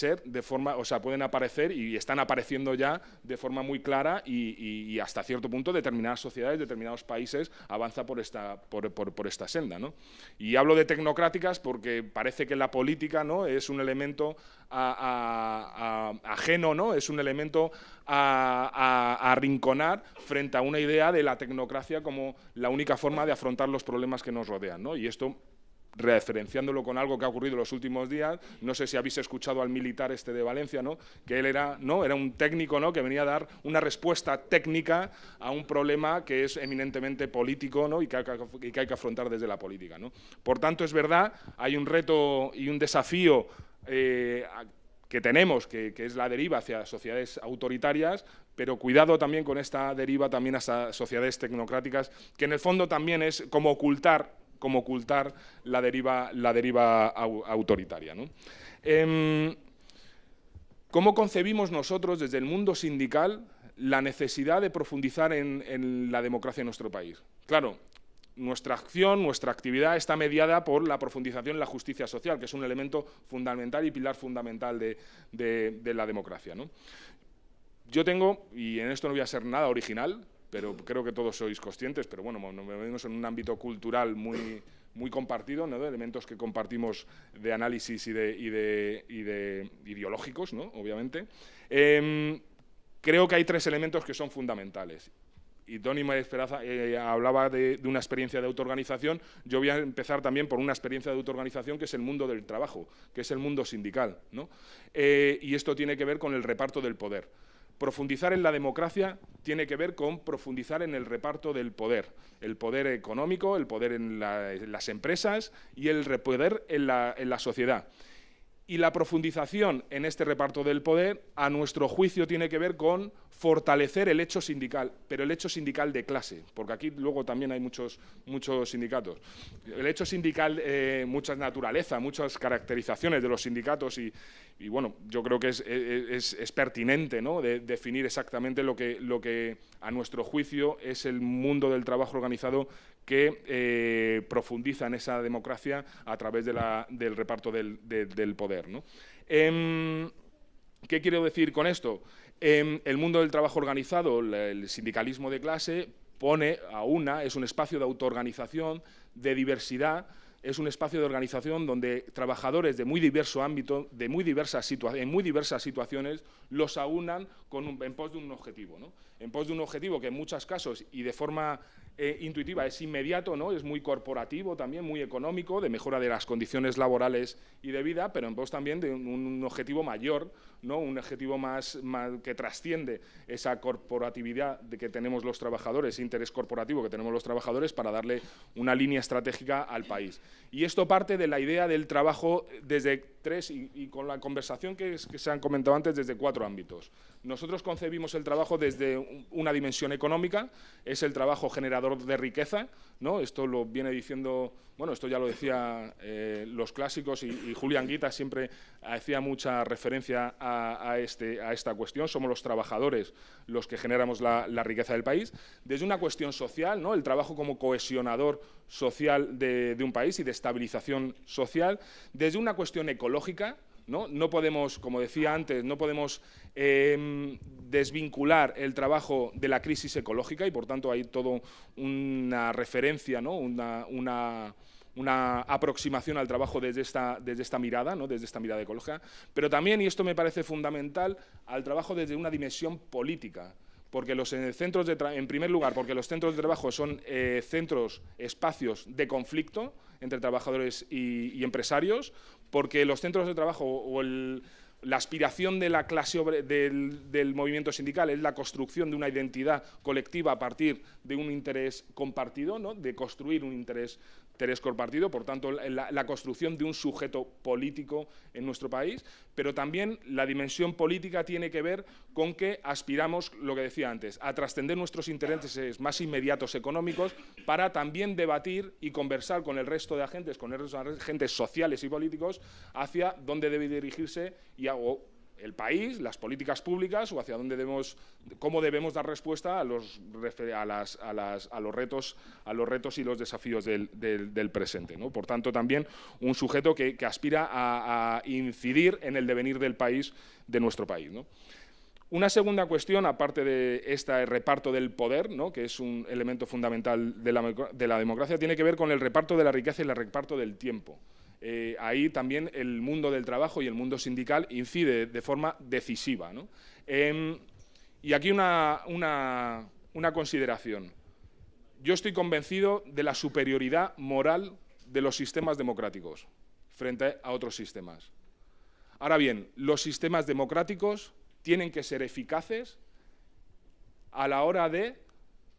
aparecer y están apareciendo ya de forma muy clara y hasta cierto punto determinadas sociedades, determinados países avanzan por esta senda, ¿no? Y hablo de tecnocráticas porque parece que la política, ¿no?, es un elemento ajeno, ¿no?, es un elemento a arrinconar frente a una idea de la tecnocracia como la única forma de afrontar los problemas que nos rodean, ¿no? Y esto, referenciándolo con algo que ha ocurrido en los últimos días, no sé si habéis escuchado al militar de Valencia, ¿no?, que él era un técnico, ¿no?, que venía a dar una respuesta técnica a un problema que es eminentemente político, ¿no?, y que hay que afrontar desde la política, ¿no? Por tanto, es verdad, hay un reto y un desafío que tenemos, que es la deriva hacia sociedades autoritarias, pero cuidado también con esta deriva también hacia sociedades tecnocráticas, que en el fondo también es como ocultar la deriva autoritaria, ¿no? ¿Cómo concebimos nosotros desde el mundo sindical la necesidad de profundizar en la democracia en nuestro país? Claro, nuestra acción, nuestra actividad está mediada por la profundización en la justicia social, que es un elemento fundamental y pilar fundamental de la democracia, ¿no? Yo tengo, y en esto no voy a ser nada original, pero creo que todos sois conscientes, pero bueno, nos vemos en un ámbito cultural muy muy compartido, ¿no? De elementos que compartimos de análisis y de ideológicos, ¿no? Obviamente. Creo que hay 3 elementos que son fundamentales. Y Toni Esperanza hablaba de una experiencia de autoorganización. Yo voy a empezar también por una experiencia de autoorganización que es el mundo del trabajo, que es el mundo sindical, ¿no? Y esto tiene que ver con el reparto del poder. Profundizar en la democracia tiene que ver con profundizar en el reparto del poder. El poder económico, el poder en las empresas y el poder en la sociedad. Y la profundización en este reparto del poder, a nuestro juicio, tiene que ver con fortalecer el hecho sindical, pero el hecho sindical de clase, porque aquí luego también hay muchos sindicatos. El hecho sindical, muchas naturaleza, muchas caracterizaciones de los sindicatos y bueno, yo creo que es pertinente, ¿no? De definir exactamente lo que a nuestro juicio es el mundo del trabajo organizado que profundiza en esa democracia a través del reparto del poder, ¿no? ¿Qué quiero decir con esto? El mundo del trabajo organizado, el sindicalismo de clase, es un espacio de autoorganización, de diversidad, es un espacio de organización donde trabajadores de muy diverso ámbito, en muy diversas situaciones, los aunan en pos de un objetivo, ¿no? En pos de un objetivo que en muchos casos y de forma intuitiva es inmediato, ¿no? Es muy corporativo también, muy económico, de mejora de las condiciones laborales y de vida, pero en pos también de un objetivo mayor, ¿no? Un objetivo más que trasciende esa corporatividad de que tenemos los trabajadores, interés corporativo que tenemos los trabajadores para darle una línea estratégica al país. Y esto parte de la idea del trabajo desde 3, y con la conversación que se han comentado antes, desde 4 ámbitos. Nosotros concebimos el trabajo desde una dimensión económica, es el trabajo generador de riqueza, ¿no? Esto lo viene diciendo, bueno, esto ya lo decía los clásicos y Julián Guita siempre hacía mucha referencia a esta cuestión. Somos los trabajadores los que generamos la riqueza del país. Desde una cuestión social, ¿no? El trabajo como cohesionador social de un país y de estabilización social. Desde una cuestión ecológica, ¿no? No podemos, como decía antes, no podemos desvincular el trabajo de la crisis ecológica y, por tanto, hay toda una referencia, ¿no? Una aproximación al trabajo desde esta mirada, ¿no? Desde esta mirada ecológica, pero también, y esto me parece fundamental, al trabajo desde una dimensión política. Porque en primer lugar, porque los centros de trabajo son espacios de conflicto entre trabajadores y empresarios, porque los centros de trabajo o la aspiración de la clase del movimiento sindical es la construcción de una identidad colectiva a partir de un interés compartido, ¿no? De construir un interés compartido, por tanto, la construcción de un sujeto político en nuestro país, pero también la dimensión política tiene que ver con que aspiramos, lo que decía antes, a trascender nuestros intereses más inmediatos económicos para también debatir y conversar con el resto de agentes, sociales y políticos, hacia dónde debe dirigirse el país, las políticas públicas o hacia cómo debemos dar respuesta a los retos y los desafíos del presente, ¿no? Por tanto, también un sujeto que aspira a incidir en el devenir del país, de nuestro país, ¿no? Una segunda cuestión, aparte de este reparto del poder, ¿no? Que es un elemento fundamental de la democracia, tiene que ver con el reparto de la riqueza y el reparto del tiempo. Ahí también el mundo del trabajo y el mundo sindical incide de forma decisiva, ¿no? Y aquí una consideración. Yo estoy convencido de la superioridad moral de los sistemas democráticos frente a otros sistemas. Ahora bien, los sistemas democráticos tienen que ser eficaces a la hora de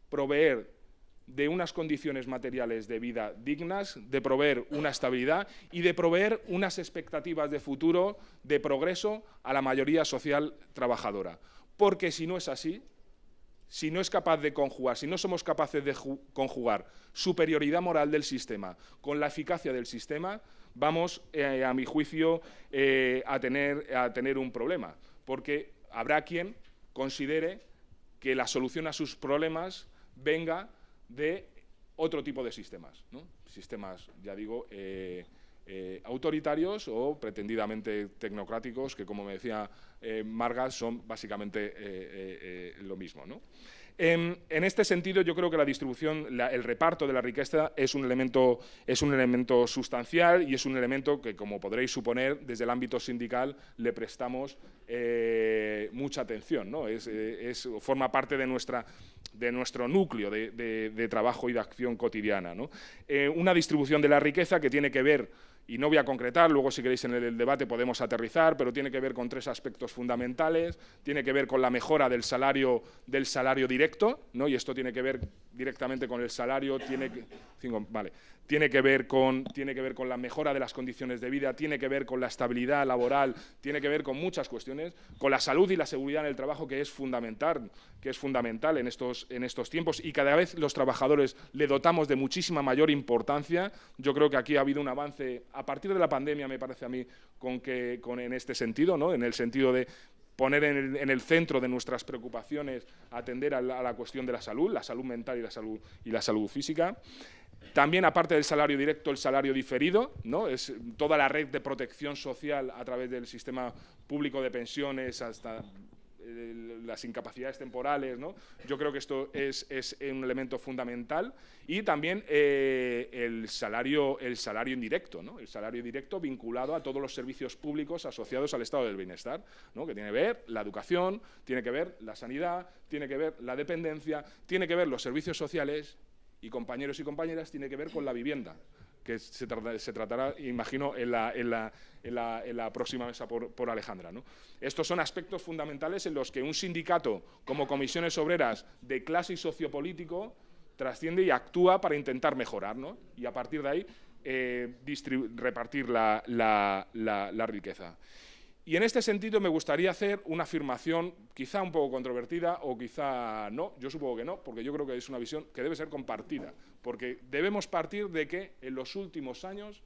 proveer de unas condiciones materiales de vida dignas, de proveer una estabilidad y de proveer unas expectativas de futuro, de progreso a la mayoría social trabajadora. Porque si no es así, si no es capaz de conjugar, si no somos capaces de conjugar superioridad moral del sistema con la eficacia del sistema, vamos, a mi juicio, a tener un problema. Porque habrá quien considere que la solución a sus problemas venga de otro tipo de sistemas, ¿no? Sistemas, ya digo, autoritarios o pretendidamente tecnocráticos, que, como me decía Margas, son básicamente lo mismo, ¿no? En este sentido, yo creo que la distribución, el reparto de la riqueza es un elemento sustancial y es un elemento que, como podréis suponer, desde el ámbito sindical le prestamos mucha atención, ¿no? Forma parte de nuestro núcleo de trabajo y de acción cotidiana, ¿no? Una distribución de la riqueza que tiene que ver, y no voy a concretar, luego si queréis en el debate podemos aterrizar, pero tiene que ver con 3 aspectos fundamentales. Tiene que ver con la mejora del salario directo, ¿no? Y esto tiene que ver directamente con el salario, tiene que ver con la mejora de las condiciones de vida, tiene que ver con la estabilidad laboral, tiene que ver con muchas cuestiones, con la salud y la seguridad en el trabajo, que es fundamental en estos tiempos, y cada vez los trabajadores le dotamos de muchísima mayor importancia. Yo creo que aquí ha habido un avance a partir de la pandemia, me parece a mí, en este sentido, ¿no? En el sentido de poner en el centro de nuestras preocupaciones atender a la cuestión de la salud mental y la salud física. También, aparte del salario directo, el salario diferido, ¿no? Es toda la red de protección social a través del sistema público de pensiones hasta las incapacidades temporales, ¿no? Yo creo que esto es un elemento fundamental. Y también el salario indirecto, ¿no? El salario directo vinculado a todos los servicios públicos asociados al estado del bienestar, ¿no? Que tiene que ver la educación, tiene que ver la sanidad, tiene que ver la dependencia, tiene que ver los servicios sociales y, compañeros y compañeras, tiene que ver con la vivienda, que se tratará, imagino, en la próxima mesa por Alejandra, ¿no? Estos son aspectos fundamentales en los que un sindicato como Comisiones Obreras de clase y sociopolítico trasciende y actúa para intentar mejorar, ¿no? Y a partir de ahí repartir la riqueza. Y en este sentido me gustaría hacer una afirmación quizá un poco controvertida o quizá no, yo supongo que no, porque yo creo que es una visión que debe ser compartida, porque debemos partir de que en los últimos años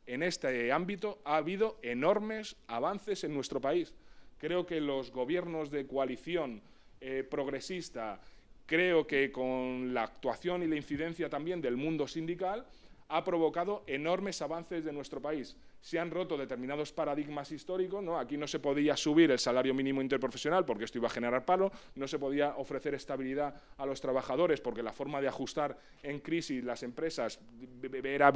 en este ámbito ha habido enormes avances en nuestro país. Creo que los gobiernos de coalición progresista, creo que con la actuación y la incidencia también del mundo sindical, ha provocado enormes avances de nuestro país. Se han roto determinados paradigmas históricos, ¿no? Aquí no se podía subir el salario mínimo interprofesional porque esto iba a generar paro, no se podía ofrecer estabilidad a los trabajadores porque la forma de ajustar en crisis las empresas era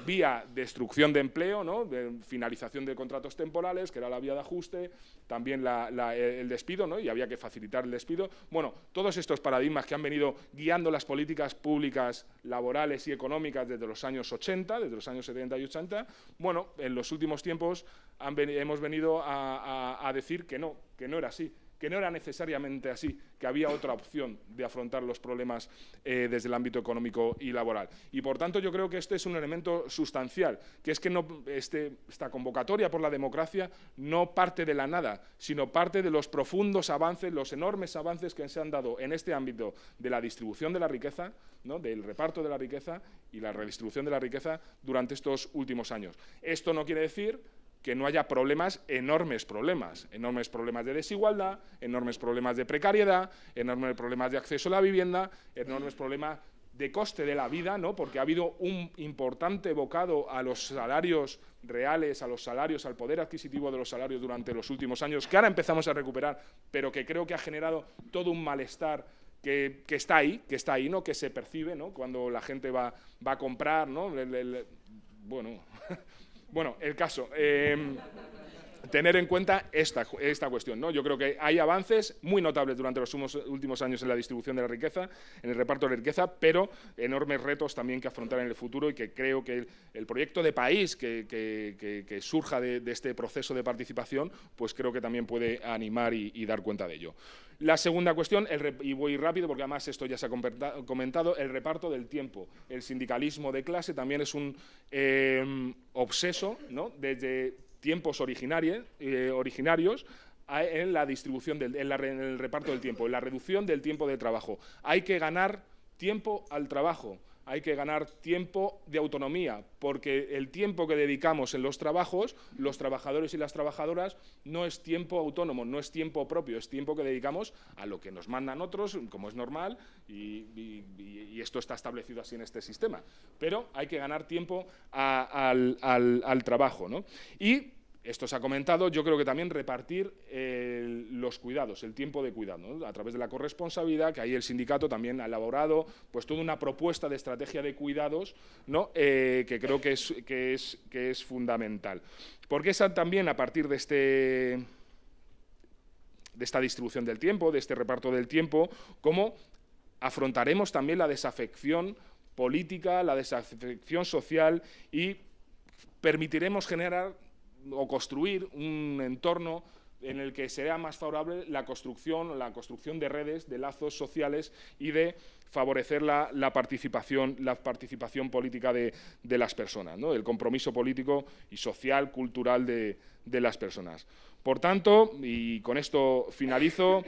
vía destrucción de empleo, ¿no? De finalización de contratos temporales, que era la vía de ajuste, también el despido, ¿no? Y había que facilitar el despido. Bueno, todos estos paradigmas que han venido guiando las políticas públicas laborales y económicas desde los años 80, desde los años 70 y 80, bueno, en los últimos tiempos hemos venido a decir que no era así, que no era necesariamente así, que había otra opción de afrontar los problemas desde el ámbito económico y laboral. Y, por tanto, yo creo que este es un elemento sustancial, que es que esta convocatoria por la democracia no parte de la nada, sino parte de los profundos avances, los enormes avances que se han dado en este ámbito de la distribución de la riqueza, ¿no? Del reparto de la riqueza y la redistribución de la riqueza durante estos últimos años. Esto no quiere decir que no haya enormes problemas de desigualdad, enormes problemas de precariedad, enormes problemas de acceso a la vivienda, enormes problemas de coste de la vida, ¿no? Porque ha habido un importante bocado a los salarios reales, al poder adquisitivo de los salarios durante los últimos años, que ahora empezamos a recuperar, pero que creo que ha generado todo un malestar que está ahí, ¿no? Que se percibe, ¿no? Cuando la gente va a comprar, ¿no? Bueno, el caso, tener en cuenta esta cuestión, ¿no? Yo creo que hay avances muy notables durante los últimos años en la distribución de la riqueza, en el reparto de la riqueza, pero enormes retos también que afrontar en el futuro, y que creo que el proyecto de país que surja de este proceso de participación, pues creo que también puede animar y dar cuenta de ello. La segunda cuestión, y voy rápido porque además esto ya se ha comentado, el reparto del tiempo. El sindicalismo de clase también es un obseso, ¿no? Desde tiempos originarios en la distribución, en el reparto del tiempo, en la reducción del tiempo de trabajo. Hay que ganar tiempo al trabajo, hay que ganar tiempo de autonomía, porque el tiempo que dedicamos en los trabajos, los trabajadores y las trabajadoras, no es tiempo autónomo, no es tiempo propio, es tiempo que dedicamos a lo que nos mandan otros, como es normal, y esto está establecido así en este sistema. Pero hay que ganar tiempo al trabajo, ¿no? Y Esto se ha comentado, yo creo que también repartir los cuidados, el tiempo de cuidado, ¿no? A través de la corresponsabilidad, que ahí el sindicato también ha elaborado pues toda una propuesta de estrategia de cuidados, ¿no? Que creo que es fundamental. Porque esa también, a partir de esta distribución del tiempo, de este reparto del tiempo, cómo afrontaremos también la desafección política, la desafección social y permitiremos generar o construir un entorno en el que sea más favorable la construcción de redes, de lazos sociales y de favorecer la participación política de las personas, ¿no? El compromiso político y social, cultural de las personas. Por tanto, y con esto finalizo,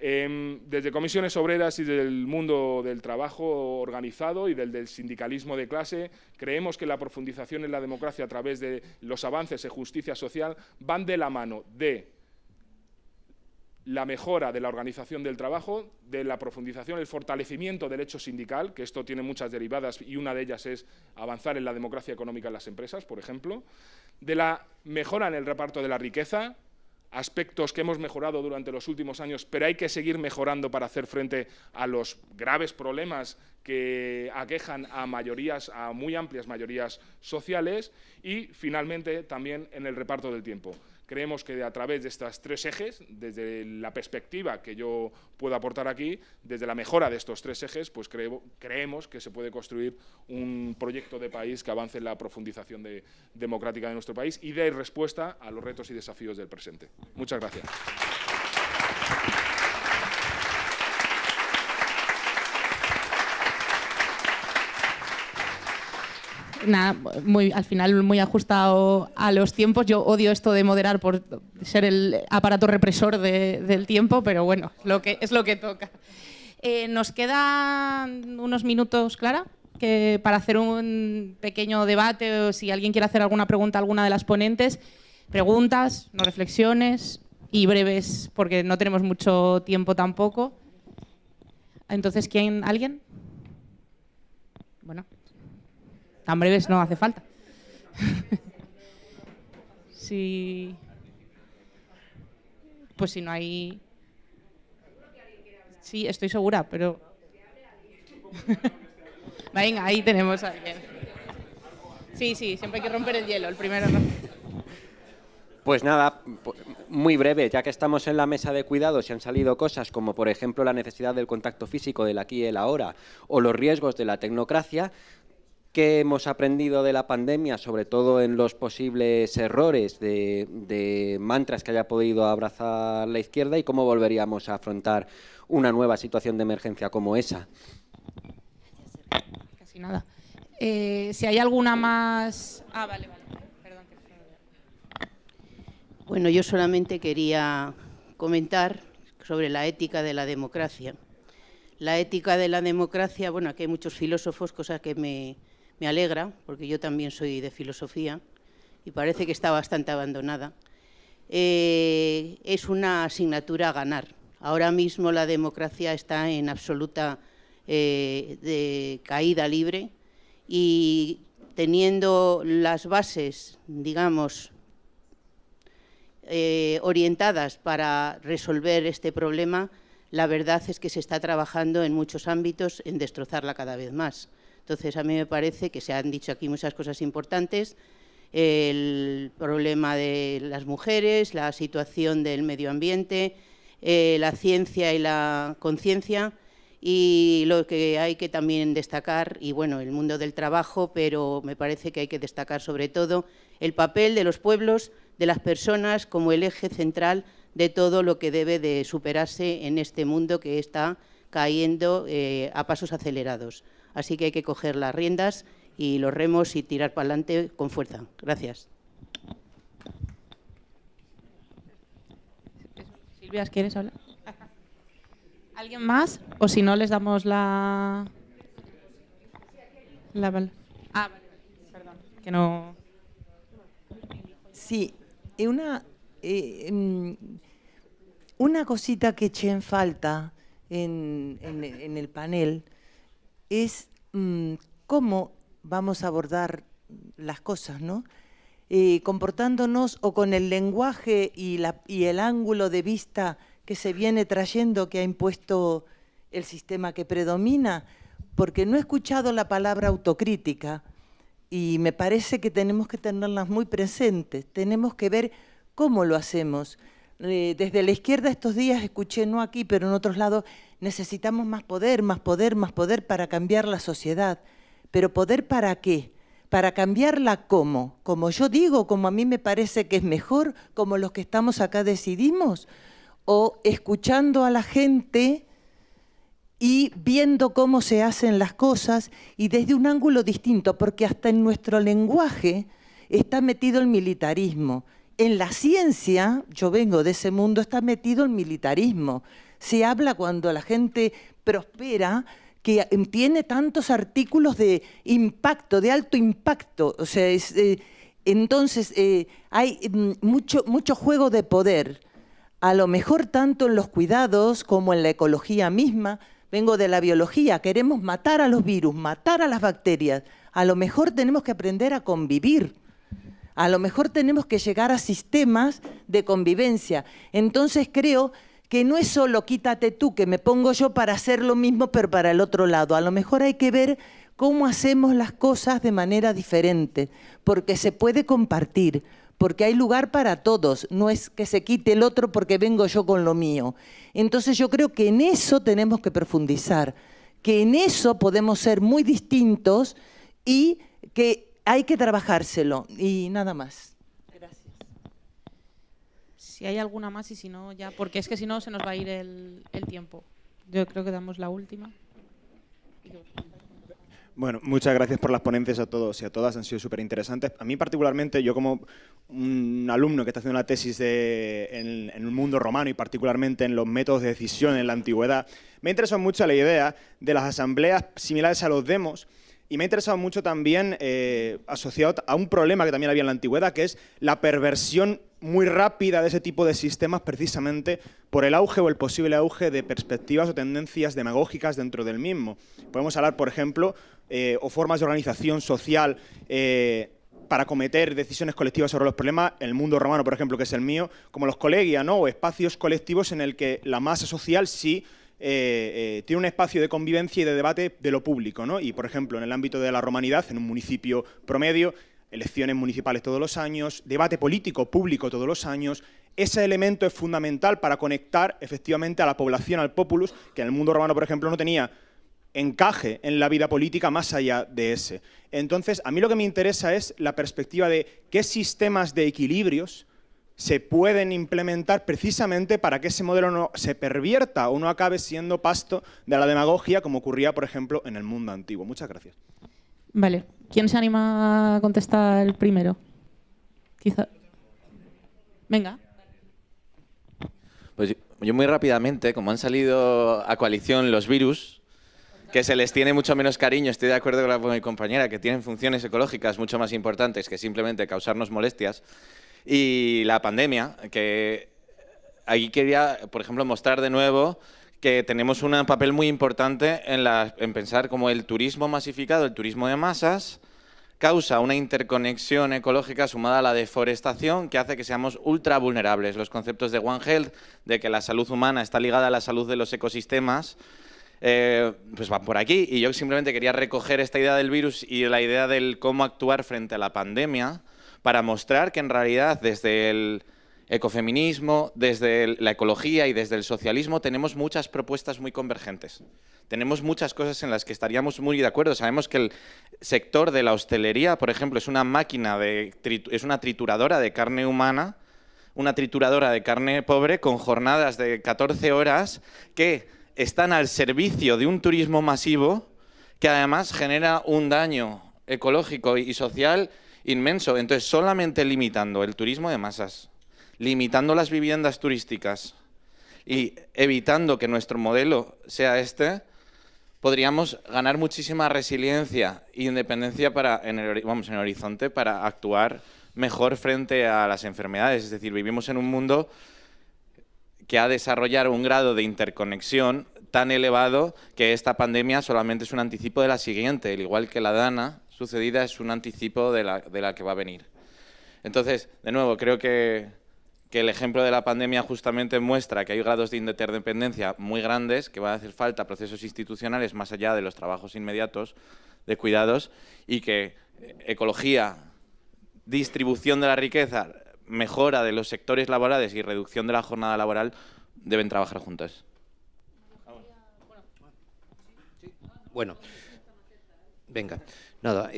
desde Comisiones Obreras y del mundo del trabajo organizado y del sindicalismo de clase, creemos que la profundización en la democracia a través de los avances en justicia social van de la mano de la mejora de la organización del trabajo, de la profundización, el fortalecimiento del hecho sindical, que esto tiene muchas derivadas y una de ellas es avanzar en la democracia económica en las empresas, por ejemplo, de la mejora en el reparto de la riqueza, aspectos que hemos mejorado durante los últimos años, pero hay que seguir mejorando para hacer frente a los graves problemas que aquejan a muy amplias mayorías sociales y, finalmente, también en el reparto del tiempo. Creemos que a través de estos tres ejes, desde la perspectiva que yo puedo aportar aquí, desde la mejora de estos tres ejes, pues creemos que se puede construir un proyecto de país que avance en la profundización democrática de nuestro país y dé respuesta a los retos y desafíos del presente. Muchas gracias. Nada, al final muy ajustado a los tiempos. Yo odio esto de moderar por ser el aparato represor del tiempo, pero bueno, es lo que toca. Nos quedan unos minutos, Clara, para hacer un pequeño debate o si alguien quiere hacer alguna pregunta a alguna de las ponentes. Preguntas, no reflexiones y breves, porque no tenemos mucho tiempo tampoco. Entonces, ¿alguien? Bueno. Tan breves no hace falta. Sí. Pues si no hay... Sí, estoy segura, pero... Venga, ahí tenemos a alguien. Sí, siempre hay que romper el hielo, el primero no. Pues nada, muy breve, ya que estamos en la mesa de cuidados y han salido cosas como, por ejemplo, la necesidad del contacto físico del aquí y el ahora o los riesgos de la tecnocracia. ¿Qué hemos aprendido de la pandemia, sobre todo en los posibles errores de mantras que haya podido abrazar la izquierda y cómo volveríamos a afrontar una nueva situación de emergencia como esa? Casi nada. Si hay alguna más... Vale. Perdón. Bueno, yo solamente quería comentar sobre la ética de la democracia. La ética de la democracia, bueno, aquí hay muchos filósofos, cosa que me alegra, porque yo también soy de filosofía y parece que está bastante abandonada. Es una asignatura a ganar. Ahora mismo la democracia está en absoluta de caída libre y teniendo las bases, digamos, orientadas para resolver este problema, la verdad es que se está trabajando en muchos ámbitos en destrozarla cada vez más. Entonces, a mí me parece que se han dicho aquí muchas cosas importantes, el problema de las mujeres, la situación del medio ambiente, la ciencia y la conciencia y lo que hay que también destacar, y bueno, el mundo del trabajo, pero me parece que hay que destacar sobre todo el papel de los pueblos, de las personas como el eje central de todo lo que debe de superarse en este mundo que está cayendo a pasos acelerados. Así que hay que coger las riendas y los remos y tirar para adelante con fuerza. Gracias. Silvia, ¿quieres hablar? ¿Alguien más? O si no, les damos la... Vale, perdón, que no... Sí, una cosita que eché en falta en el panel es cómo vamos a abordar las cosas, ¿no? comportándonos o con el lenguaje y el ángulo de vista que se viene trayendo, que ha impuesto el sistema que predomina, porque no he escuchado la palabra autocrítica y me parece que tenemos que tenerlas muy presentes, tenemos que ver cómo lo hacemos. Desde la izquierda estos días escuché, no aquí, pero en otros lados, necesitamos más poder, más poder, más poder para cambiar la sociedad. ¿Pero poder para qué? Para cambiarla ¿cómo? Como yo digo, como a mí me parece que es mejor, como los que estamos acá decidimos, o escuchando a la gente y viendo cómo se hacen las cosas y desde un ángulo distinto, porque hasta en nuestro lenguaje está metido el militarismo. En la ciencia, yo vengo de ese mundo, está metido el militarismo. Se habla cuando la gente prospera, que tiene tantos artículos de impacto, de alto impacto. O sea, entonces hay mucho juego de poder. A lo mejor tanto en los cuidados como en la ecología misma. Vengo de la biología, queremos matar a los virus, matar a las bacterias. A lo mejor tenemos que aprender a convivir. A lo mejor tenemos que llegar a sistemas de convivencia. Entonces creo que no es solo quítate tú, que me pongo yo para hacer lo mismo, pero para el otro lado. A lo mejor hay que ver cómo hacemos las cosas de manera diferente, porque se puede compartir, porque hay lugar para todos. No es que se quite el otro porque vengo yo con lo mío. Entonces yo creo que en eso tenemos que profundizar, que en eso podemos ser muy distintos y que hay que trabajárselo, y nada más. Gracias. Si hay alguna más y si no, ya, porque es que si no se nos va a ir el tiempo. Yo creo que damos la última. Bueno, muchas gracias por las ponencias a todos y a todas, han sido súper interesantes. A mí particularmente, yo como un alumno que está haciendo una tesis en el mundo romano y particularmente en los métodos de decisión en la antigüedad, me ha interesado mucho la idea de las asambleas similares a los demos. Y me ha interesado mucho también, asociado a un problema que también había en la antigüedad, que es la perversión muy rápida de ese tipo de sistemas precisamente por el auge o el posible auge de perspectivas o tendencias demagógicas dentro del mismo. Podemos hablar, por ejemplo, o formas de organización social para acometer decisiones colectivas sobre los problemas en el mundo romano, por ejemplo, que es el mío, como los colegia, ¿no? O espacios colectivos en el que la masa social sí tiene un espacio de convivencia y de debate de lo público, ¿no? Y, por ejemplo, en el ámbito de la romanidad, en un municipio promedio, elecciones municipales todos los años, debate político público todos los años, ese elemento es fundamental para conectar efectivamente a la población, al populus, que en el mundo romano, por ejemplo, no tenía encaje en la vida política más allá de ese. Entonces, a mí lo que me interesa es la perspectiva de qué sistemas de equilibrios se pueden implementar precisamente para que ese modelo no se pervierta o no acabe siendo pasto de la demagogia, como ocurría, por ejemplo, en el mundo antiguo. Muchas gracias. Vale. ¿Quién se anima a contestar primero? Quizá. Venga. Pues yo muy rápidamente, como han salido a coalición los virus, que se les tiene mucho menos cariño, estoy de acuerdo con mi compañera, que tienen funciones ecológicas mucho más importantes que simplemente causarnos molestias, y la pandemia, que ahí quería, por ejemplo, mostrar de nuevo que tenemos un papel muy importante en pensar cómo el turismo masificado, el turismo de masas, causa una interconexión ecológica sumada a la deforestación que hace que seamos ultra vulnerables. Los conceptos de One Health, de que la salud humana está ligada a la salud de los ecosistemas, pues van por aquí. Y yo simplemente quería recoger esta idea del virus y la idea del cómo actuar frente a la pandemia para mostrar que en realidad desde el ecofeminismo, desde la ecología y desde el socialismo tenemos muchas propuestas muy convergentes. Tenemos muchas cosas en las que estaríamos muy de acuerdo. Sabemos que el sector de la hostelería, por ejemplo, es una máquina, es una trituradora de carne humana, una trituradora de carne pobre con jornadas de 14 horas que están al servicio de un turismo masivo que además genera un daño ecológico y social inmenso. Entonces, solamente limitando el turismo de masas, limitando las viviendas turísticas y evitando que nuestro modelo sea este, podríamos ganar muchísima resiliencia e independencia en el horizonte para actuar mejor frente a las enfermedades. Es decir, vivimos en un mundo que ha desarrollado un grado de interconexión tan elevado que esta pandemia solamente es un anticipo de la siguiente, al igual que la Dana sucedida es un anticipo de la que va a venir. Entonces, de nuevo, creo que el ejemplo de la pandemia justamente muestra que hay grados de interdependencia muy grandes, que van a hacer falta procesos institucionales más allá de los trabajos inmediatos de cuidados, y que ecología, distribución de la riqueza, mejora de los sectores laborales y reducción de la jornada laboral deben trabajar juntas. Bueno, venga, nada,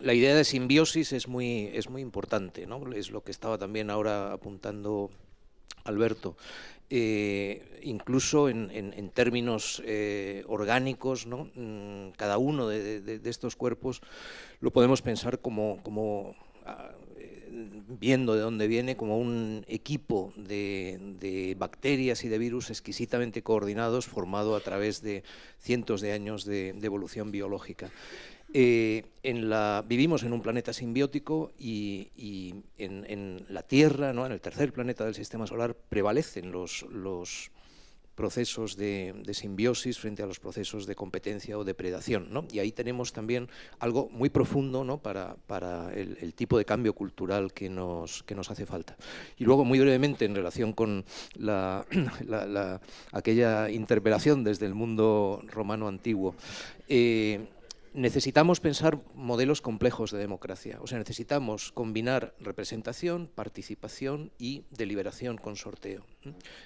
la idea de simbiosis es muy importante, ¿no? Es lo que estaba también ahora apuntando Alberto. Incluso en términos orgánicos, ¿no? Cada uno de estos cuerpos lo podemos pensar como viendo de dónde viene, como un equipo de bacterias y de virus exquisitamente coordinados, formado a través de cientos de años de evolución biológica. Vivimos en un planeta simbiótico y en la Tierra, ¿no? En el tercer planeta del Sistema Solar, prevalecen los procesos de simbiosis frente a los procesos de competencia o depredación, ¿no? Y ahí tenemos también algo muy profundo, ¿no? para el tipo de cambio cultural que nos hace falta. Y luego, muy brevemente, en relación con aquella interpelación desde el mundo romano antiguo, necesitamos pensar modelos complejos de democracia, o sea, necesitamos combinar representación, participación y deliberación con sorteo.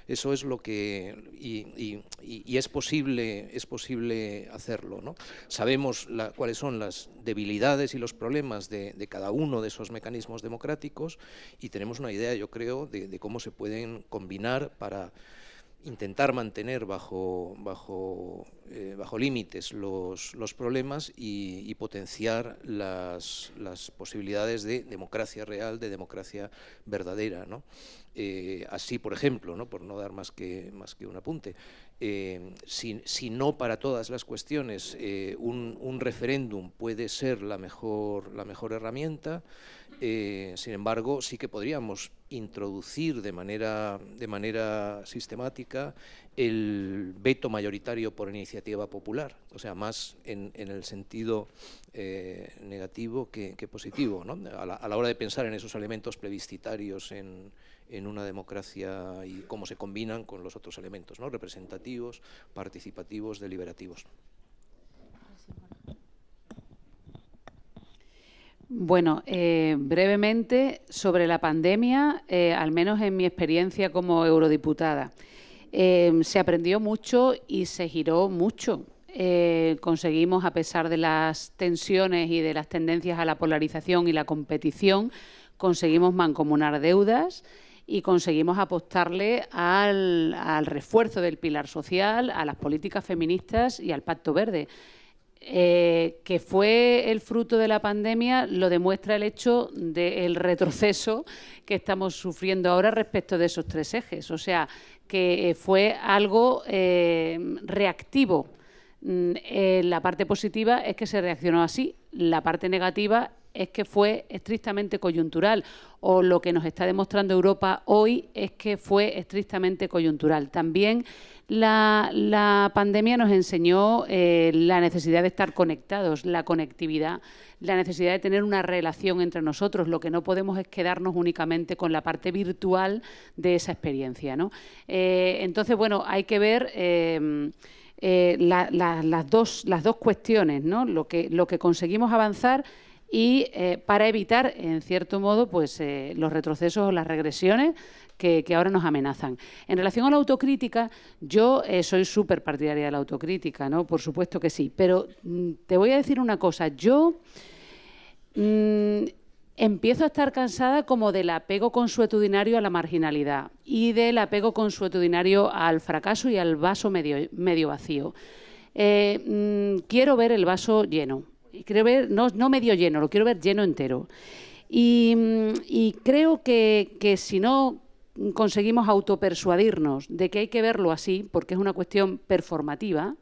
Eso es lo que, y es posible hacerlo, ¿no? Sabemos cuáles son las debilidades y los problemas de cada uno de esos mecanismos democráticos y tenemos una idea, yo creo, de cómo se pueden combinar para intentar mantener bajo límites los problemas y potenciar las posibilidades de democracia real, de democracia verdadera, ¿no? Así, por ejemplo, ¿no? Por no dar más que un apunte, si no para todas las cuestiones un referéndum puede ser la mejor herramienta, sin embargo, sí que podríamos introducir de manera sistemática el veto mayoritario por iniciativa popular, o sea, más en el sentido negativo que positivo, ¿no? A la hora de pensar en esos elementos plebiscitarios en una democracia y cómo se combinan con los otros elementos, ¿no? Representativos, participativos, deliberativos. Bueno, brevemente sobre la pandemia, al menos en mi experiencia como eurodiputada, se aprendió mucho y se giró mucho. Conseguimos, a pesar de las tensiones y de las tendencias a la polarización y la competición, conseguimos mancomunar deudas y conseguimos apostarle al refuerzo del pilar social, a las políticas feministas y al Pacto Verde. Que fue el fruto de la pandemia lo demuestra el hecho del retroceso que estamos sufriendo ahora respecto de esos tres ejes. O sea, que fue algo reactivo. La parte positiva es que se reaccionó así. La parte negativa es que fue estrictamente coyuntural, o lo que nos está demostrando Europa hoy es que fue estrictamente coyuntural. También la pandemia nos enseñó la necesidad de estar conectados, la conectividad, la necesidad de tener una relación entre nosotros. Lo que no podemos es quedarnos únicamente con la parte virtual de esa experiencia, ¿no? Entonces, bueno, hay que ver las dos cuestiones, ¿no? Lo que conseguimos avanzar y para evitar, en cierto modo, pues los retrocesos o las regresiones que ahora nos amenazan. En relación a la autocrítica, yo soy súper partidaria de la autocrítica, ¿no? Por supuesto que sí, pero te voy a decir una cosa. Yo empiezo a estar cansada como del apego consuetudinario a la marginalidad y del apego consuetudinario al fracaso y al vaso medio vacío. Quiero ver el vaso lleno. Quiero ver, no medio lleno, lo quiero ver lleno entero. Y creo que si no conseguimos autopersuadirnos de que hay que verlo así, porque es una cuestión performativa,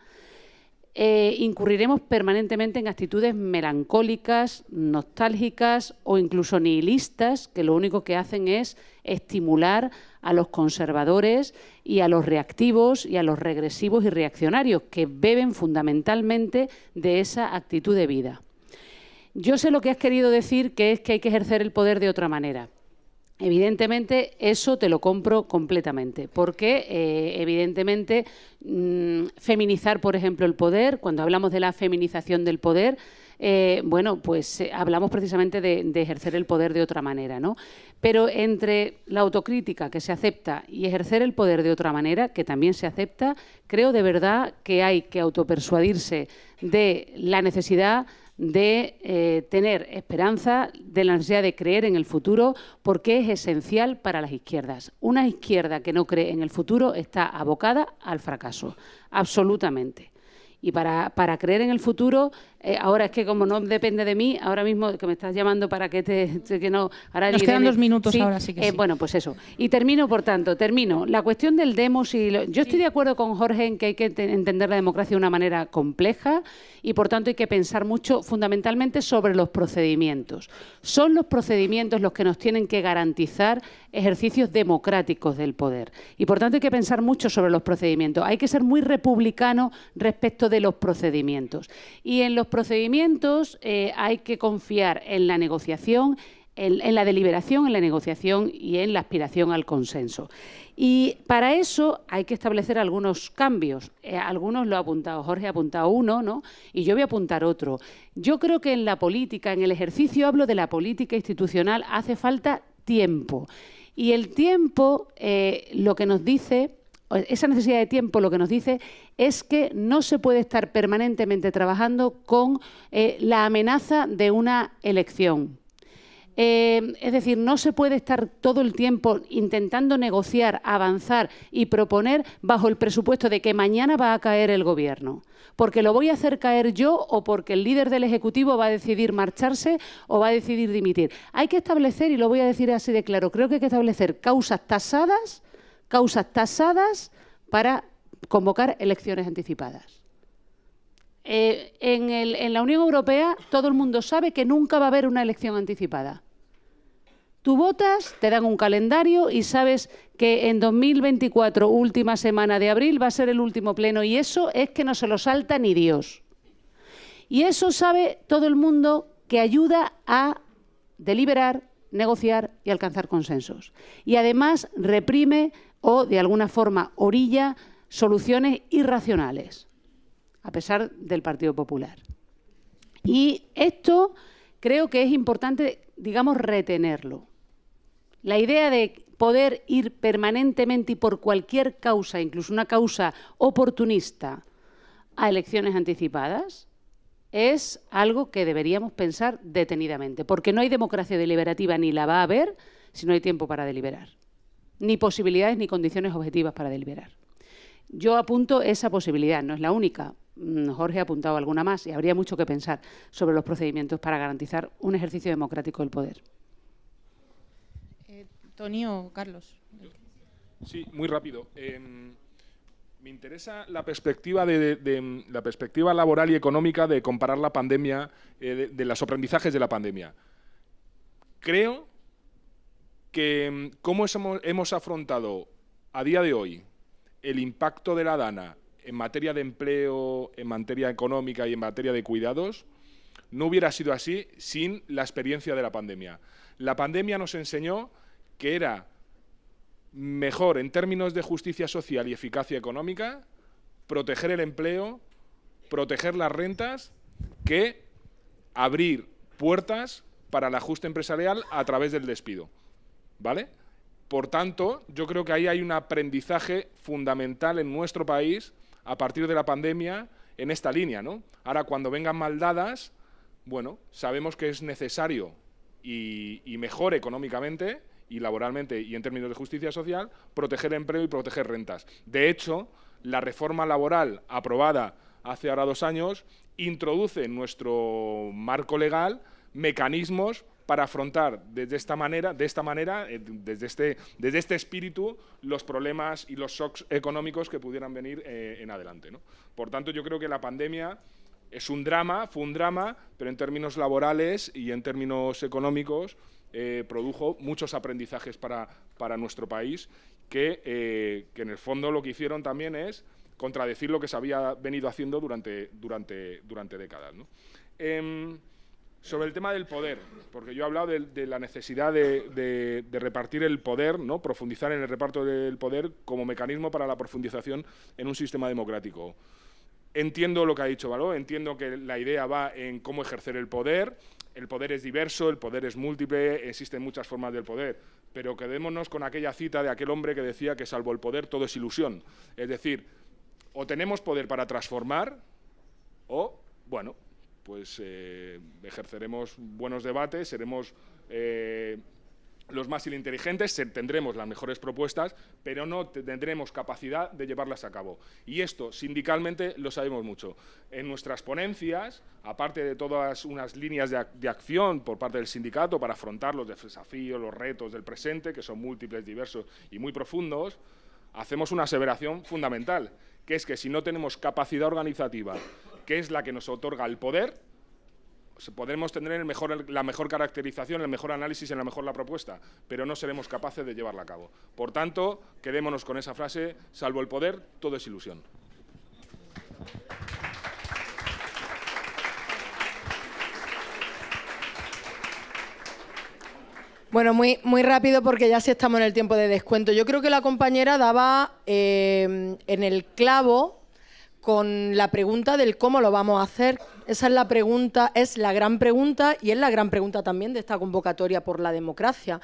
incurriremos permanentemente en actitudes melancólicas, nostálgicas o incluso nihilistas, que lo único que hacen es estimular a los conservadores y a los reactivos y a los regresivos y reaccionarios, que beben fundamentalmente de esa actitud de vida. Yo sé lo que has querido decir, que es que hay que ejercer el poder de otra manera. Evidentemente, eso te lo compro completamente, porque evidentemente feminizar, por ejemplo, el poder, cuando hablamos de la feminización del poder, bueno, pues hablamos precisamente de ejercer el poder de otra manera, ¿no? Pero entre la autocrítica que se acepta y ejercer el poder de otra manera, que también se acepta, creo de verdad que hay que autopersuadirse de la necesidad de tener esperanza, de la necesidad de creer en el futuro, porque es esencial para las izquierdas. Una izquierda que no cree en el futuro está abocada al fracaso, absolutamente. Y para creer en el futuro, ahora es que como no depende de mí, ahora mismo que me estás llamando para que que no... Ahora Nos quedan 2 minutos ¿sí? ahora, sí que sí. Bueno, pues eso. Y termino, por tanto, La cuestión del demos yo estoy de acuerdo con Jorge en que hay que entender la democracia de una manera compleja y, por tanto, hay que pensar mucho, fundamentalmente, sobre los procedimientos. Son los procedimientos los que nos tienen que garantizar ejercicios democráticos del poder. Y, por tanto, hay que pensar mucho sobre los procedimientos. Hay que ser muy republicano respecto de los procedimientos. Y en los procedimientos hay que confiar en la negociación, en la deliberación, en la negociación y en la aspiración al consenso. Y para eso hay que establecer algunos cambios. Algunos lo ha apuntado, Jorge ha apuntado uno, ¿no? Y yo voy a apuntar otro. Yo creo que en la política, en el ejercicio, hablo de la política institucional, hace falta tiempo. Y el tiempo, lo que nos dice, esa necesidad de tiempo, lo que nos dice es que no se puede estar permanentemente trabajando con la amenaza de una elección. Es decir, no se puede estar todo el tiempo intentando negociar, avanzar y proponer bajo el presupuesto de que mañana va a caer el gobierno. Porque lo voy a hacer caer yo o porque el líder del Ejecutivo va a decidir marcharse o va a decidir dimitir. Hay que establecer, y lo voy a decir así de claro, creo que hay que establecer causas tasadas para convocar elecciones anticipadas. En la Unión Europea todo el mundo sabe que nunca va a haber una elección anticipada. Tú votas, te dan un calendario y sabes que en 2024, última semana de abril, va a ser el último pleno y eso es que no se lo salta ni Dios. Y eso sabe todo el mundo que ayuda a deliberar, negociar y alcanzar consensos. Y además reprime o de alguna forma orilla soluciones irracionales, a pesar del Partido Popular. Y esto creo que es importante, digamos, retenerlo. La idea de poder ir permanentemente y por cualquier causa, incluso una causa oportunista, a elecciones anticipadas, es algo que deberíamos pensar detenidamente, porque no hay democracia deliberativa ni la va a haber si no hay tiempo para deliberar, ni posibilidades ni condiciones objetivas para deliberar. Yo apunto esa posibilidad, no es la única. Jorge ha apuntado alguna más y habría mucho que pensar sobre los procedimientos para garantizar un ejercicio democrático del poder. Toni o Carlos. Sí, muy rápido. Me interesa la perspectiva la perspectiva laboral y económica de comparar la pandemia, de los aprendizajes de la pandemia. Creo que cómo hemos afrontado a día de hoy el impacto de la DANA en materia de empleo, en materia económica y en materia de cuidados, no hubiera sido así sin la experiencia de la pandemia. La pandemia nos enseñó que era mejor en términos de justicia social y eficacia económica proteger el empleo, proteger las rentas, que abrir puertas para el ajuste empresarial a través del despido, ¿vale? Por tanto, yo creo que ahí hay un aprendizaje fundamental en nuestro país a partir de la pandemia en esta línea, ¿no? Ahora, cuando vengan mal dadas, bueno, sabemos que es necesario y mejor económicamente y laboralmente y en términos de justicia social, proteger empleo y proteger rentas. De hecho, la reforma laboral aprobada hace ahora 2 años introduce en nuestro marco legal mecanismos para afrontar desde esta manera, desde este espíritu, los problemas y los shocks económicos que pudieran venir en adelante, ¿no? Por tanto, yo creo que la pandemia es un drama, fue un drama, pero en términos laborales y en términos económicos produjo muchos aprendizajes para nuestro país que en el fondo lo que hicieron también es contradecir lo que se había venido haciendo durante décadas, ¿no? Sobre el tema del poder, porque yo he hablado de la necesidad de repartir el poder, ¿no? Profundizar en el reparto del poder como mecanismo para la profundización en un sistema democrático. Entiendo lo que ha dicho Való, entiendo que la idea va en cómo ejercer el poder es diverso, el poder es múltiple, existen muchas formas del poder, pero quedémonos con aquella cita de aquel hombre que decía que salvo el poder todo es ilusión. Es decir, o tenemos poder para transformar o, bueno, pues ejerceremos buenos debates, seremos los más inteligentes, tendremos las mejores propuestas, pero no tendremos capacidad de llevarlas a cabo. Y esto, sindicalmente, lo sabemos mucho. En nuestras ponencias, aparte de todas unas líneas de acción por parte del sindicato para afrontar los desafíos, los retos del presente, que son múltiples, diversos y muy profundos, hacemos una aseveración fundamental, que es que si no tenemos capacidad organizativa, que es la que nos otorga el poder, podremos tener la mejor caracterización, el mejor análisis, la mejor la propuesta, pero no seremos capaces de llevarla a cabo. Por tanto, quedémonos con esa frase, salvo el poder, todo es ilusión. Bueno, muy rápido porque ya sí estamos en el tiempo de descuento. Yo creo que la compañera daba en el clavo con la pregunta del cómo lo vamos a hacer. Esa es la pregunta, es la gran pregunta y es la gran pregunta también de esta convocatoria por la democracia.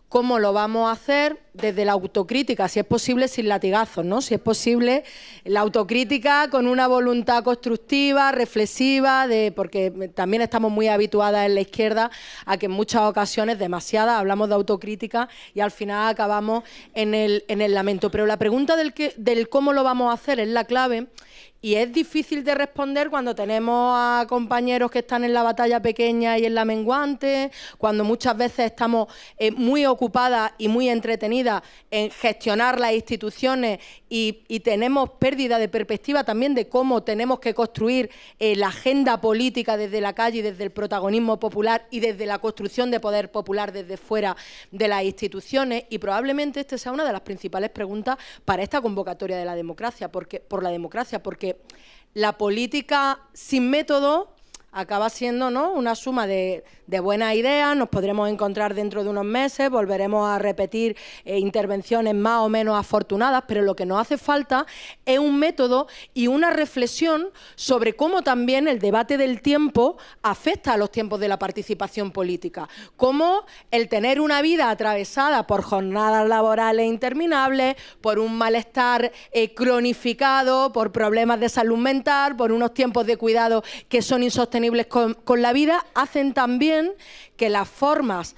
¿Cómo lo vamos a hacer? Desde la autocrítica, si es posible sin latigazos, ¿no? Si es posible la autocrítica con una voluntad constructiva, reflexiva, porque también estamos muy habituadas en la izquierda a que en muchas ocasiones, demasiadas, hablamos de autocrítica y al final acabamos en el lamento. Pero la pregunta del cómo lo vamos a hacer es la clave. Y es difícil de responder cuando tenemos a compañeros que están en la batalla pequeña y en la menguante, cuando muchas veces estamos muy ocupadas y muy entretenidas en gestionar las instituciones y tenemos pérdida de perspectiva también de cómo tenemos que construir la agenda política desde la calle y desde el protagonismo popular y desde la construcción de poder popular desde fuera de las instituciones. Y probablemente esta sea una de las principales preguntas para esta convocatoria de la democracia, por la democracia, porque la política sin método acaba siendo, ¿no?, una suma de buenas ideas. Nos podremos encontrar dentro de unos meses, volveremos a repetir intervenciones más o menos afortunadas, pero lo que nos hace falta es un método y una reflexión sobre cómo también el debate del tiempo afecta a los tiempos de la participación política, cómo el tener una vida atravesada por jornadas laborales interminables, por un malestar cronificado, por problemas de salud mental, por unos tiempos de cuidado que son insostenibles con la vida, hacen también que las formas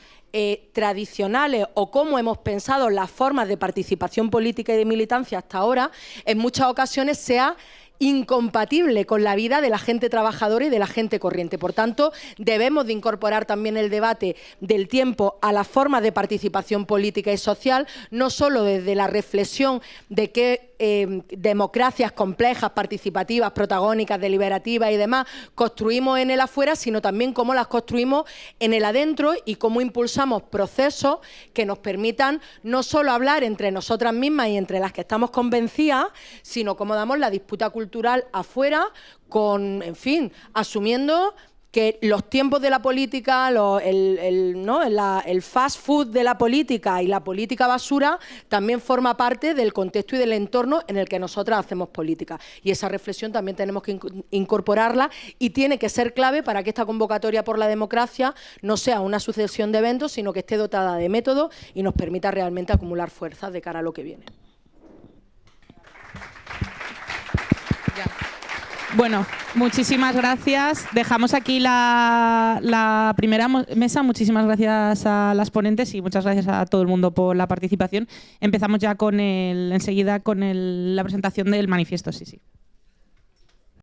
tradicionales o cómo hemos pensado las formas de participación política y de militancia hasta ahora, en muchas ocasiones sea incompatible con la vida de la gente trabajadora y de la gente corriente. Por tanto, debemos de incorporar también el debate del tiempo a las formas de participación política y social, no solo desde la reflexión de qué democracias complejas, participativas, protagónicas, deliberativas y demás construimos en el afuera, sino también cómo las construimos en el adentro y cómo impulsamos procesos que nos permitan no solo hablar entre nosotras mismas y entre las que estamos convencidas, sino cómo damos la disputa cultural afuera con, en fin, asumiendo que los tiempos de la política, el fast food de la política y la política basura también forma parte del contexto y del entorno en el que nosotras hacemos política. Y esa reflexión también tenemos que incorporarla y tiene que ser clave para que esta convocatoria por la democracia no sea una sucesión de eventos, sino que esté dotada de método y nos permita realmente acumular fuerzas de cara a lo que viene. Bueno, muchísimas gracias. Dejamos aquí la primera mesa. Muchísimas gracias a las ponentes y muchas gracias a todo el mundo por la participación. Empezamos ya enseguida con la presentación del manifiesto. Sí.